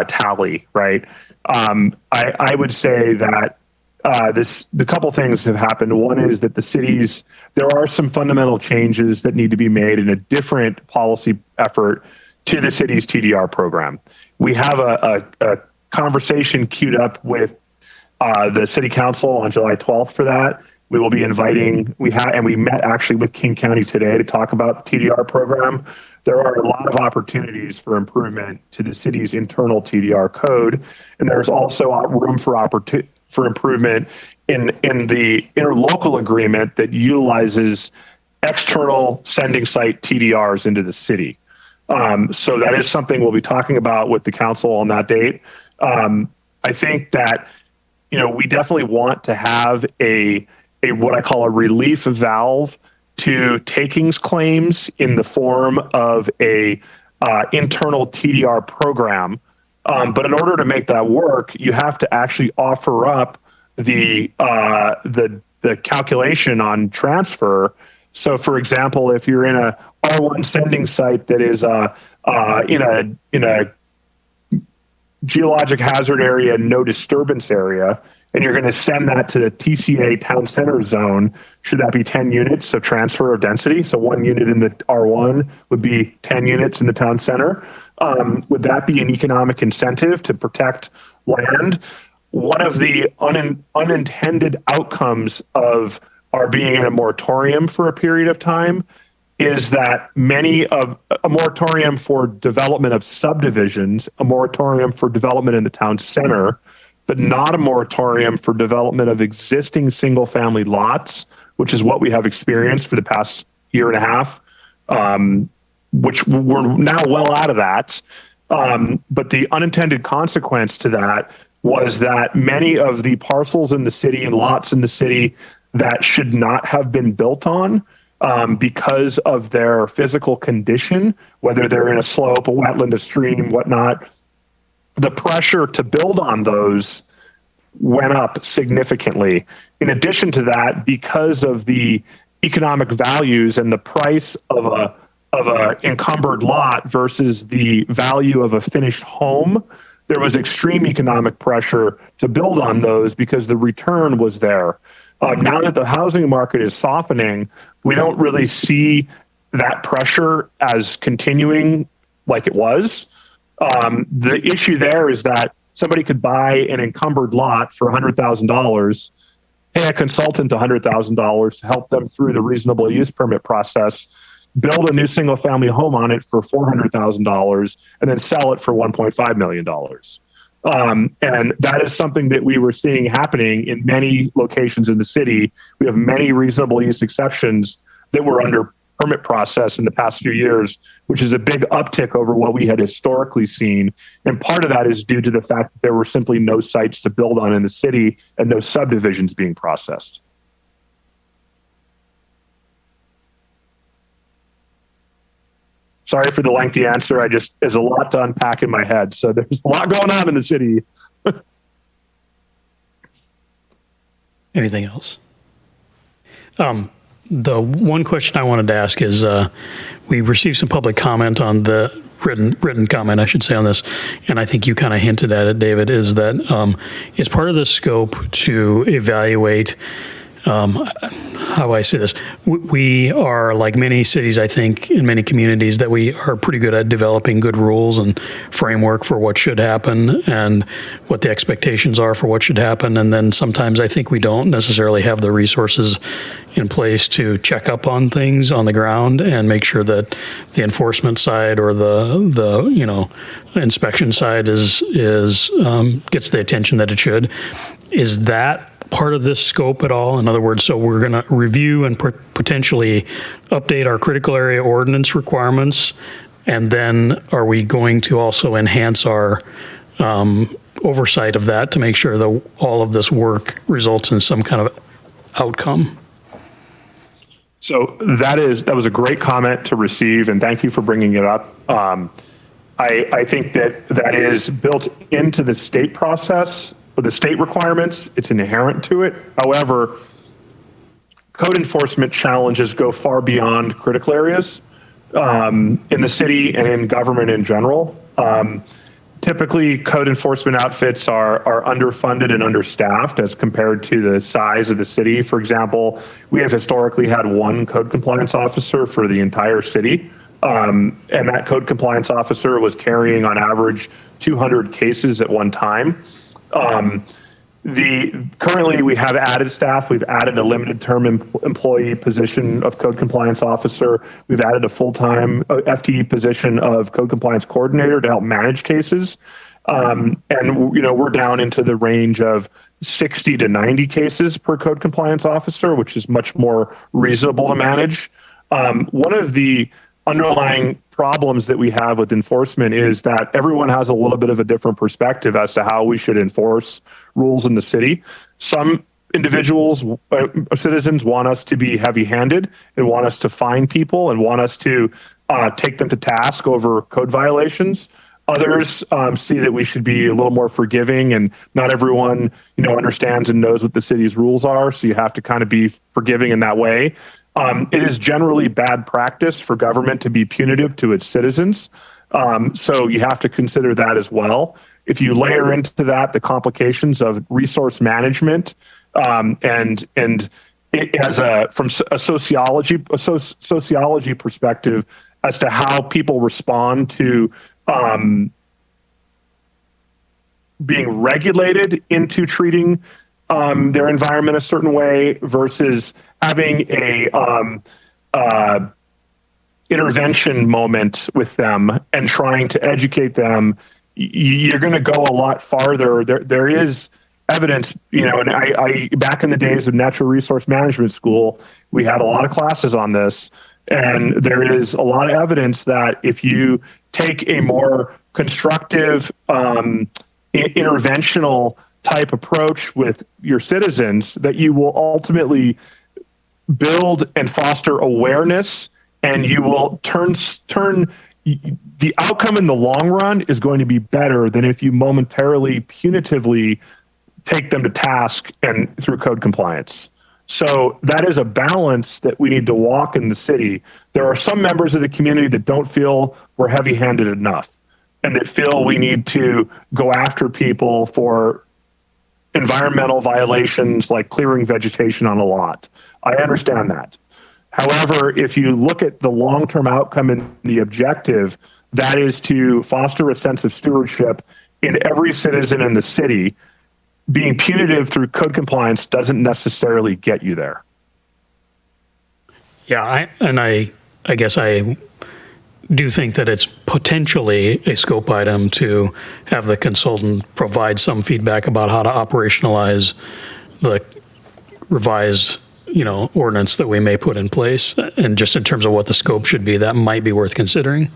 tally, right? I would say that the couple things have happened. One is that there are some fundamental changes that need to be made in a different policy effort to the city's TDR program. We have a conversation queued up with the city council on July 12th for that. We will be inviting, and we met actually with King County today to talk about the TDR program. There are a lot of opportunities for improvement to the city's internal TDR code. And there's also room for improvement in the interlocal agreement that utilizes external sending site TDRs into the city. So that is something we'll be talking about with the council on that date. I think that, we definitely want to have a what I call a relief valve to takings claims in the form of a internal TDR program. But in order to make that work, you have to actually offer up the calculation on transfer. So, for example, if you're in a R1 sending site that is in a geologic hazard area, no disturbance area, and you're going to send that to the TCA town center zone, should that be 10 units of transfer of density? So 1 unit in the R1 would be 10 units in the town center. Would that be an economic incentive to protect land? One of the unintended outcomes of our being in a moratorium for a period of time is that a moratorium for development of subdivisions, a moratorium for development in the town center, but not a moratorium for development of existing single family lots, which is what we have experienced for the past year and a half, which we're now well out of that. But the unintended consequence to that was that many of the parcels in the city and lots in the city that should not have been built on, because of their physical condition, whether they're in a slope, a wetland, a stream, whatnot, the pressure to build on those went up significantly. In addition to that, because of the economic values and the price of a encumbered lot versus the value of a finished home, there was extreme economic pressure to build on those because the return was there. Now that the housing market is softening, we don't really see that pressure as continuing like it was. The issue there is that somebody could buy an encumbered lot for $100,000, pay a consultant $100,000 to help them through the reasonable use permit process, build a new single family home on it for $400,000, and then sell it for $1.5 million. And that is something that we were seeing happening in many locations in the city. We have many reasonable use exceptions that were under permit process in the past few years, which is a big uptick over what we had historically seen. And part of that is due to the fact that there were simply no sites to build on in the city and no subdivisions being processed. Sorry for the lengthy answer. There's a lot to unpack in my head. So there's a lot going on in the city. Anything else? The one question I wanted to ask is, we received some public comment on the written comment, I should say, on this, and I think you kind of hinted at it, David, is that it's part of the scope to evaluate, how do I say this? We are, like many cities, I think, in many communities, that we are pretty good at developing good rules and framework for what should happen and what the expectations are for what should happen. And then sometimes I think we don't necessarily have the resources in place to check up on things on the ground and make sure that the enforcement side or the inspection side is gets the attention that it should. Is that part of this scope at all? In other words, so we're going to review and potentially update our critical area ordinance requirements, and then are we going to also enhance our oversight of that to make sure that all of this work results in some kind of outcome? So that was a great comment to receive, and thank you for bringing it up. I think that is built into the state process, with the state requirements. It's inherent to it. However, code enforcement challenges go far beyond critical areas in the city and in government in general. Typically, code enforcement outfits are underfunded and understaffed as compared to the size of the city. For example, we have historically had one code compliance officer for the entire city. And that code compliance officer was carrying on average 200 cases at one time. Currently we have added staff. We've added a limited term employee position of code compliance officer. We've added a full-time FTE position of code compliance coordinator to help manage cases. And we're down into the range of 60 to 90 cases per code compliance officer, which is much more reasonable to manage. One of the underlying problems that we have with enforcement is that everyone has a little bit of a different perspective as to how we should enforce rules in the city. Some individuals, citizens, want us to be heavy-handed and want us to fine people and want us to take them to task over code violations. Others see that we should be a little more forgiving, and not everyone, understands and knows what the city's rules are. So you have to kind of be forgiving in that way. It is generally bad practice for government to be punitive to its citizens. So you have to consider that as well. If you layer into that the complications of resource management, and it has from a sociology perspective as to how people respond to being regulated into treating their environment a certain way versus having a intervention moment with them and trying to educate them, you're going to go a lot farther. There is evidence, and I back in the days of natural resource management school, we had a lot of classes on this, and there is a lot of evidence that if you take a more constructive, interventional type approach with your citizens, that you will ultimately build and foster awareness, and you will turn the outcome in the long run is going to be better than if you momentarily punitively take them to task and through code compliance. So that is a balance that we need to walk in the city. There are some members of the community that don't feel we're heavy-handed enough and that feel we need to go after people for environmental violations like clearing vegetation on a lot. I understand that. However, if you look at the long-term outcome and the objective, that is to foster a sense of stewardship in every citizen in the city. Being punitive through code compliance doesn't necessarily get you there. Yeah, I guess I do think that it's potentially a scope item to have the consultant provide some feedback about how to operationalize the revised, ordinance that we may put in place. And just in terms of what the scope should be, that might be worth considering.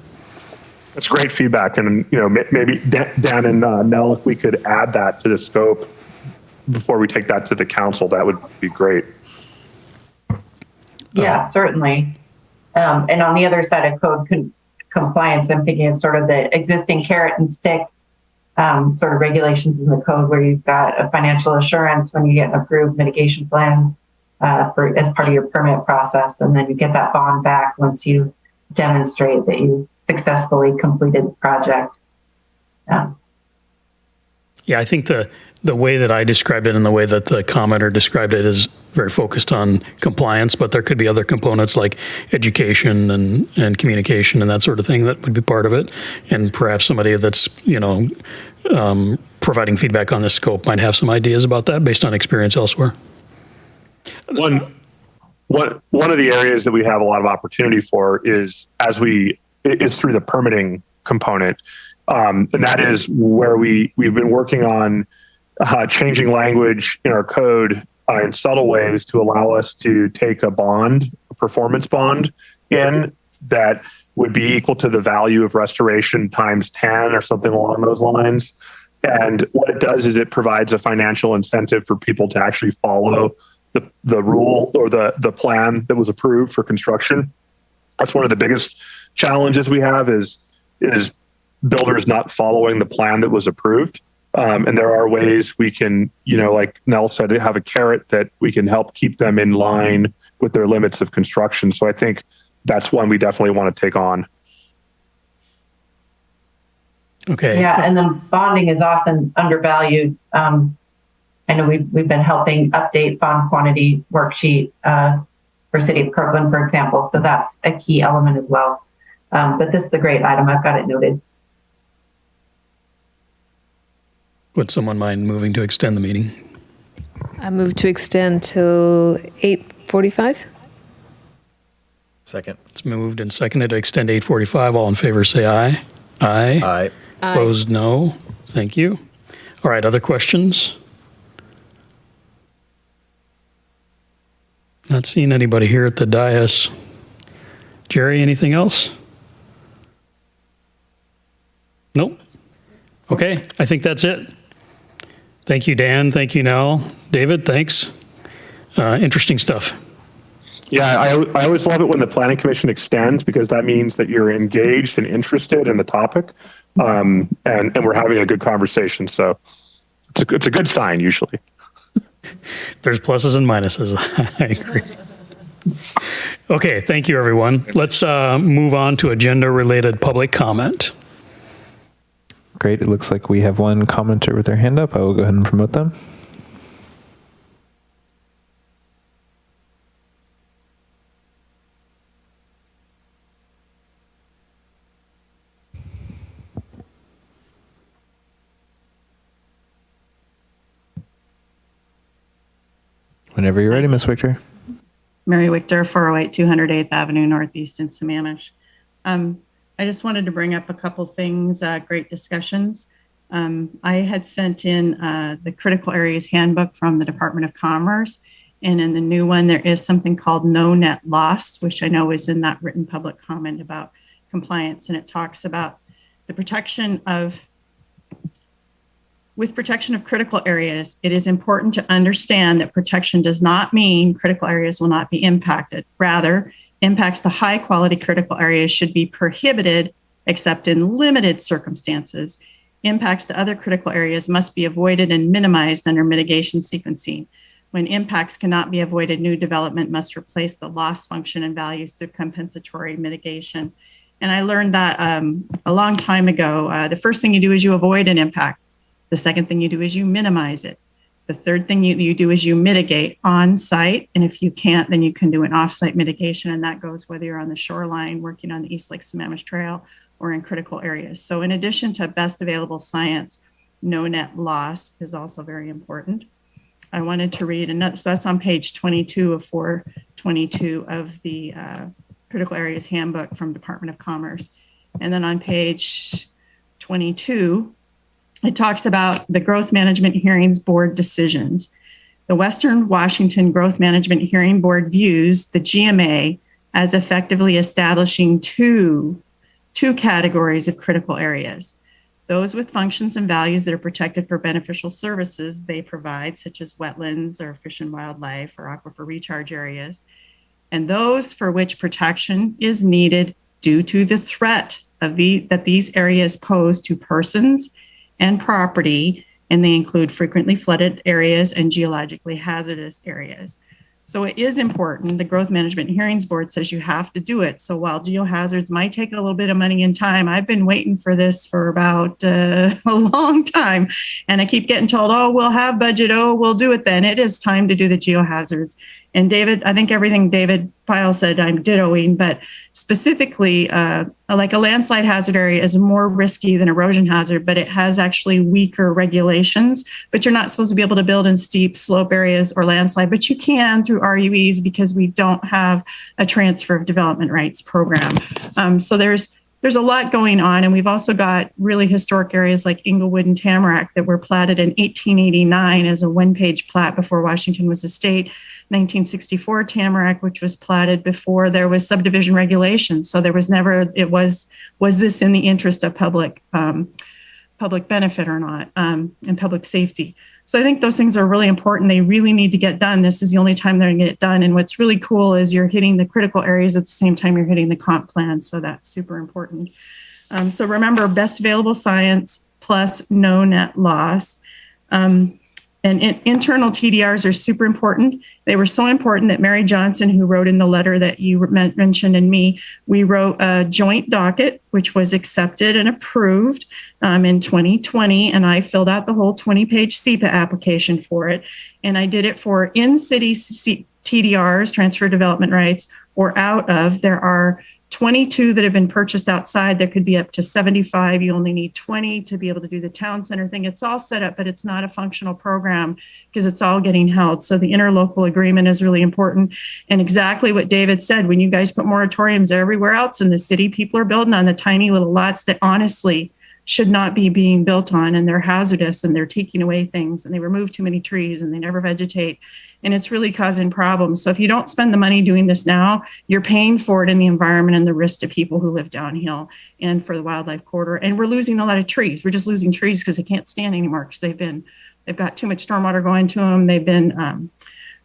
That's great feedback. And, maybe Dan and Nell, if we could add that to the scope before we take that to the council, that would be great. Yeah, certainly. And on the other side of code compliance, I'm thinking of sort of the existing carrot and stick sort of regulations in the code where you've got a financial assurance when you get an approved mitigation plan as part of your permit process, and then you get that bond back once you demonstrate that you successfully completed the project. Yeah, I think the way that I described it and the way that the commenter described it is very focused on compliance, but there could be other components like education and communication and that sort of thing that would be part of it. And perhaps somebody that's, providing feedback on this scope might have some ideas about that based on experience elsewhere. One of the areas that we have a lot of opportunity for is through the permitting component. And that is where we've been working on changing language in our code in subtle ways to allow us to take a performance bond in that would be equal to the value of restoration times 10 or something along those lines. And what it does is it provides a financial incentive for people to actually follow the rule or the plan that was approved for construction. That's one of the biggest challenges we have is builders not following the plan that was approved. And there are ways we can, like Nell said, have a carrot that we can help keep them in line with their limits of construction. So I think that's one we definitely want to take on. Okay. Yeah, and then bonding is often undervalued. I know we've been helping update bond quantity worksheet for City of Kirkland, for example. So that's a key element as well. But this is a great item. I've got it noted. Would someone mind moving to extend the meeting? I move to extend till 8:45. Second. It's moved and seconded to extend 8:45. All in favor, say aye. Aye. Aye. Opposed, no. Thank you. All right, other questions? Not seeing anybody here at the dais. Jerry, anything else? Nope. Okay, I think that's it. Thank you, Dan. Thank you, Nell. David, thanks. Interesting stuff. Yeah, I always love it when the Planning Commission extends because that means that you're engaged and interested in the topic, and we're having a good conversation. So it's a good sign usually. There's pluses and minuses. I agree. Okay, thank you, everyone. Let's move on to agenda-related public comment. Great. It looks like we have one commenter with their hand up. I will go ahead and promote them. Whenever you're ready, Ms. Victor. Mary Wichter, 408 208th Avenue Northeast in Sammamish. I just wanted to bring up a couple things, great discussions. I had sent in the Critical Areas Handbook from the Department of Commerce, and in the new one, there is something called No Net Loss, which I know is in that written public comment about compliance, and it talks about the protection of critical areas. It is important to understand that protection does not mean critical areas will not be impacted. Rather, impacts to high quality critical areas should be prohibited except in limited circumstances. Impacts to other critical areas must be avoided and minimized under mitigation sequencing. When impacts cannot be avoided, new development must replace the loss function and values through compensatory mitigation. And I learned that a long time ago. The first thing you do is you avoid an impact. The second thing you do is you minimize it. The third thing you do is you mitigate on site. And if you can't, then you can do an off-site mitigation. And that goes whether you're on the shoreline, working on the East Lake Sammamish Trail, or in critical areas. So in addition to best available science, no net loss is also very important. I wanted to read another, so that's on page 22 of 422 of the Critical Areas Handbook from Department of Commerce. And then on page 22, it talks about the Growth Management Hearings Board decisions. The Western Washington Growth Management Hearing Board views the GMA as effectively establishing two categories of critical areas. Those with functions and values that are protected for beneficial services they provide, such as wetlands or fish and wildlife or aquifer recharge areas, and those for which protection is needed due to the threat that these areas pose to persons and property, and they include frequently flooded areas and geologically hazardous areas. So it is important. The Growth Management Hearings Board says you have to do it. So while geohazards might take a little bit of money and time, I've been waiting for this for about a long time. And I keep getting told, oh, we'll have budget. Oh, we'll do it then. It is time to do the geohazards. And David, I think everything David Pyle said, I'm dittoing, but specifically, like a landslide hazard area is more risky than erosion hazard, but it has actually weaker regulations. But you're not supposed to be able to build in steep slope areas or landslide, but you can through RUEs because we don't have a transfer of development rights program. So there's a lot going on. And we've also got really historic areas like Inglewood and Tamarack that were platted in 1889 as a one-page plat before Washington was a state. 1964 Tamarack, which was platted before there was subdivision regulations. So there was never, was this in the interest of public benefit or not, and public safety. So I think those things are really important. They really need to get done. This is the only time they're going to get it done. And what's really cool is you're hitting the critical areas at the same time you're hitting the comp plan. So that's super important. So remember, best available science plus no net loss. And internal TDRs are super important. They were so important that Mary Johnson, who wrote in the letter that you mentioned and me, we wrote a joint docket, which was accepted and approved in 2020. And I filled out the whole 20-page SEPA application for it. And I did it for in-city TDRs, transfer development rights, or out of. There are 22 that have been purchased outside. There could be up to 75. You only need 20 to be able to do the town center thing. It's all set up, but it's not a functional program because it's all getting held. So the interlocal agreement is really important. And exactly what David said, when you guys put moratoriums everywhere else in the city, people are building on the tiny little lots that honestly should not be being built on, and they're hazardous and they're taking away things and they remove too many trees and they never vegetate. And it's really causing problems. So if you don't spend the money doing this now, you're paying for it in the environment and the risk to people who live downhill and for the wildlife corridor. And we're losing a lot of trees. We're just losing trees because they can't stand anymore because they've got too much stormwater going to them. They've been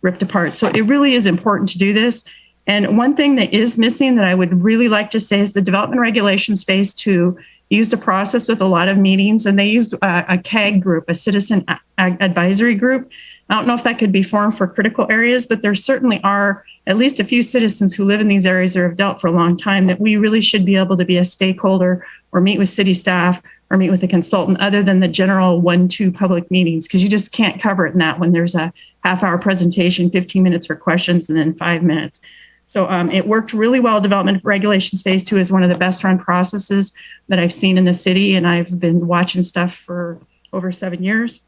ripped apart. So it really is important to do this. And one thing that is missing that I would really like to say is the development regulations phase 2 used a process with a lot of meetings, and they used a CAG group, a citizen advisory group. I don't know if that could be formed for critical areas, but there certainly are at least a few citizens who live in these areas or have dealt for a long time that we really should be able to be a stakeholder or meet with city staff or meet with a consultant other than the general 1-2 public meetings, because you just can't cover it in that when there's a half-hour presentation, 15 minutes for questions, and then 5 minutes. So it worked really well. Development regulations phase 2 is one of the best run processes that I've seen in the city. And I've been watching stuff for over 7 years.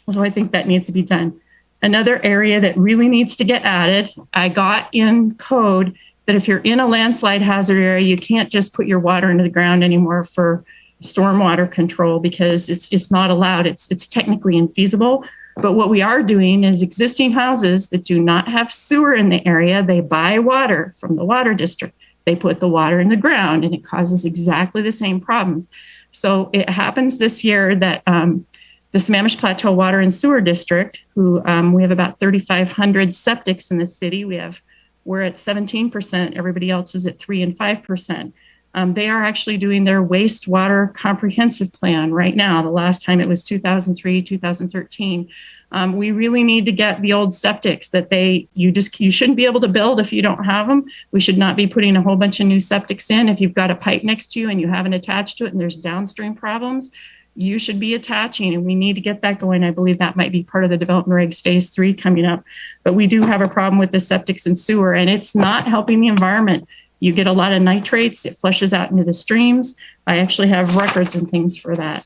So I think that needs to be done. Another area that really needs to get added, I got in code that if you're in a landslide hazard area, you can't just put your water into the ground anymore for stormwater control because it's not allowed. It's technically infeasible. But what we are doing is existing houses that do not have sewer in the area, they buy water from the water district. They put the water in the ground and it causes exactly the same problems. So it happens this year that the Sammamish Plateau Water and Sewer District, who we have about 3,500 septics in the city. We're at 17%. Everybody else is at 3 and 5%. They are actually doing their wastewater comprehensive plan right now. The last time it was 2003, 2013. We really need to get the old septics that you shouldn't be able to build if you don't have them. We should not be putting a whole bunch of new septics in. If you've got a pipe next to you and you haven't attached to it and there's downstream problems, you should be attaching, and we need to get that going. I believe that might be part of the development regs phase 3 coming up. But we do have a problem with the septics and sewer, and it's not helping the environment. You get a lot of nitrates, it flushes out into the streams. I actually have records and things for that.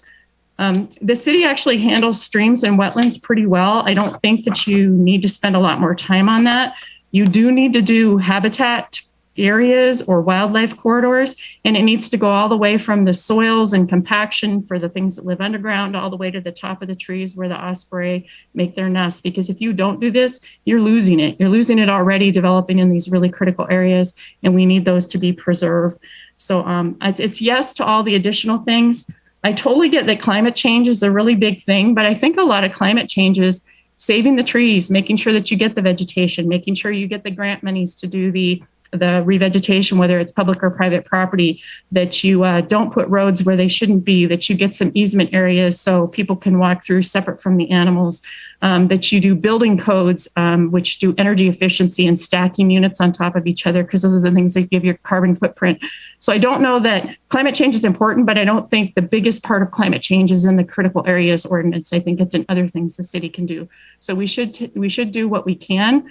The city actually handles streams and wetlands pretty well. I don't think that you need to spend a lot more time on that. You do need to do habitat areas or wildlife corridors, and it needs to go all the way from the soils and compaction for the things that live underground all the way to the top of the trees where the osprey make their nests. Because if you don't do this, you're losing it. You're losing it already developing in these really critical areas, and we need those to be preserved. So it's yes to all the additional things. I totally get that climate change is a really big thing, but I think a lot of climate change is saving the trees, making sure that you get the vegetation, making sure you get the grant monies to do the the revegetation, whether it's public or private property, that you don't put roads where they shouldn't be, that you get some easement areas so people can walk through separate from the animals, that you do building codes, which do energy efficiency and stacking units on top of each other, because those are the things that give your carbon footprint. So I don't know that climate change is important, but I don't think the biggest part of climate change is in the critical areas ordinance. I think it's in other things the city can do. So we should do what we can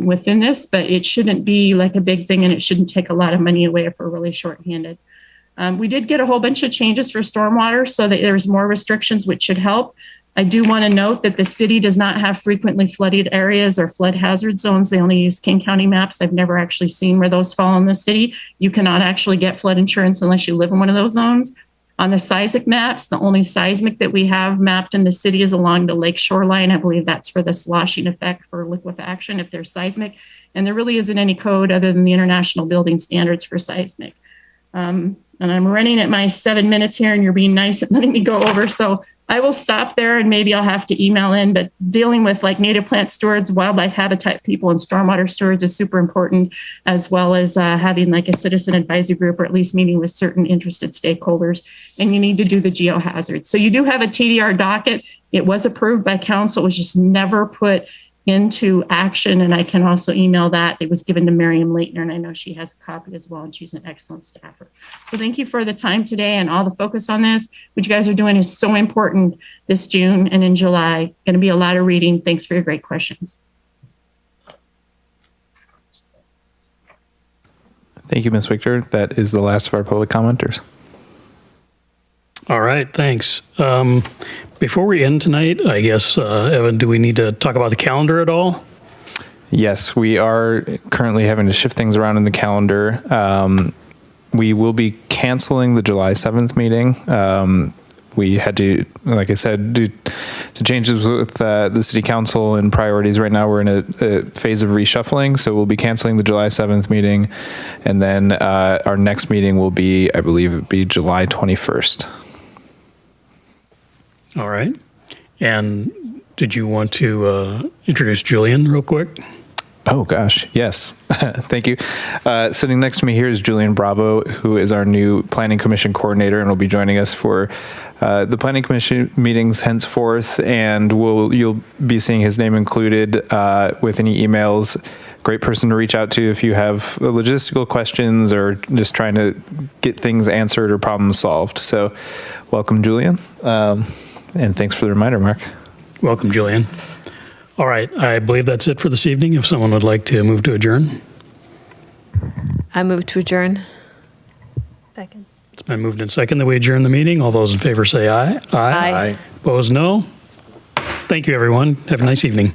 within this, but it shouldn't be like a big thing, and it shouldn't take a lot of money away if we're really shorthanded. We did get a whole bunch of changes for stormwater so that there's more restrictions, which should help. I do want to note that the city does not have frequently flooded areas or flood hazard zones. They only use King County maps. I've never actually seen where those fall in the city. You cannot actually get flood insurance unless you live in one of those zones. On the seismic maps, the only seismic that we have mapped in the city is along the lake shoreline. I believe that's for the sloshing effect for liquefaction if there's seismic. And there really isn't any code other than the International Building Standards for seismic. And I'm running at my 7 minutes here, and you're being nice at letting me go over. So I will stop there, and maybe I'll have to email in, but dealing with like native plant stewards, wildlife habitat people, and stormwater stewards is super important, as well as having like a citizen advisory group, or at least meeting with certain interested stakeholders. And you need to do the geohazards. So you do have a TDR docket. It was approved by council. It was just never put into action. And I can also email that. It was given to Miriam Leitner, and I know she has a copy as well, and she's an excellent staffer. So thank you for the time today and all the focus on this. What you guys are doing is so important this June and in July. Going to be a lot of reading. Thanks for your great questions. Thank you, Ms. Victor. That is the last of our public commenters. All right, thanks. Before we end tonight, I guess, Evan, do we need to talk about the calendar at all? Yes, we are currently having to shift things around in the calendar. We will be canceling the July 7th meeting. We had to, like I said, do changes with the city council and priorities. Right now we're in a phase of reshuffling, so we'll be canceling the July 7th meeting. And then our next meeting will be, I believe it would be July 21st. All right. And did you want to introduce Julian real quick? Oh, gosh. Yes. Thank you. Sitting next to me here is Julian Bravo, who is our new Planning Commission coordinator and will be joining us for the Planning Commission meetings henceforth. And you'll be seeing his name included with any emails. Great person to reach out to if you have logistical questions or just trying to get things answered or problems solved. So welcome, Julian. And thanks for the reminder, Mark. Welcome, Julian. All right. I believe that's it for this evening. If someone would like to move to adjourn. I move to adjourn. Second. It's been moved and second that we adjourn the meeting. All those in favor say aye. Aye. Opposed, no. Thank you, everyone. Have a nice evening.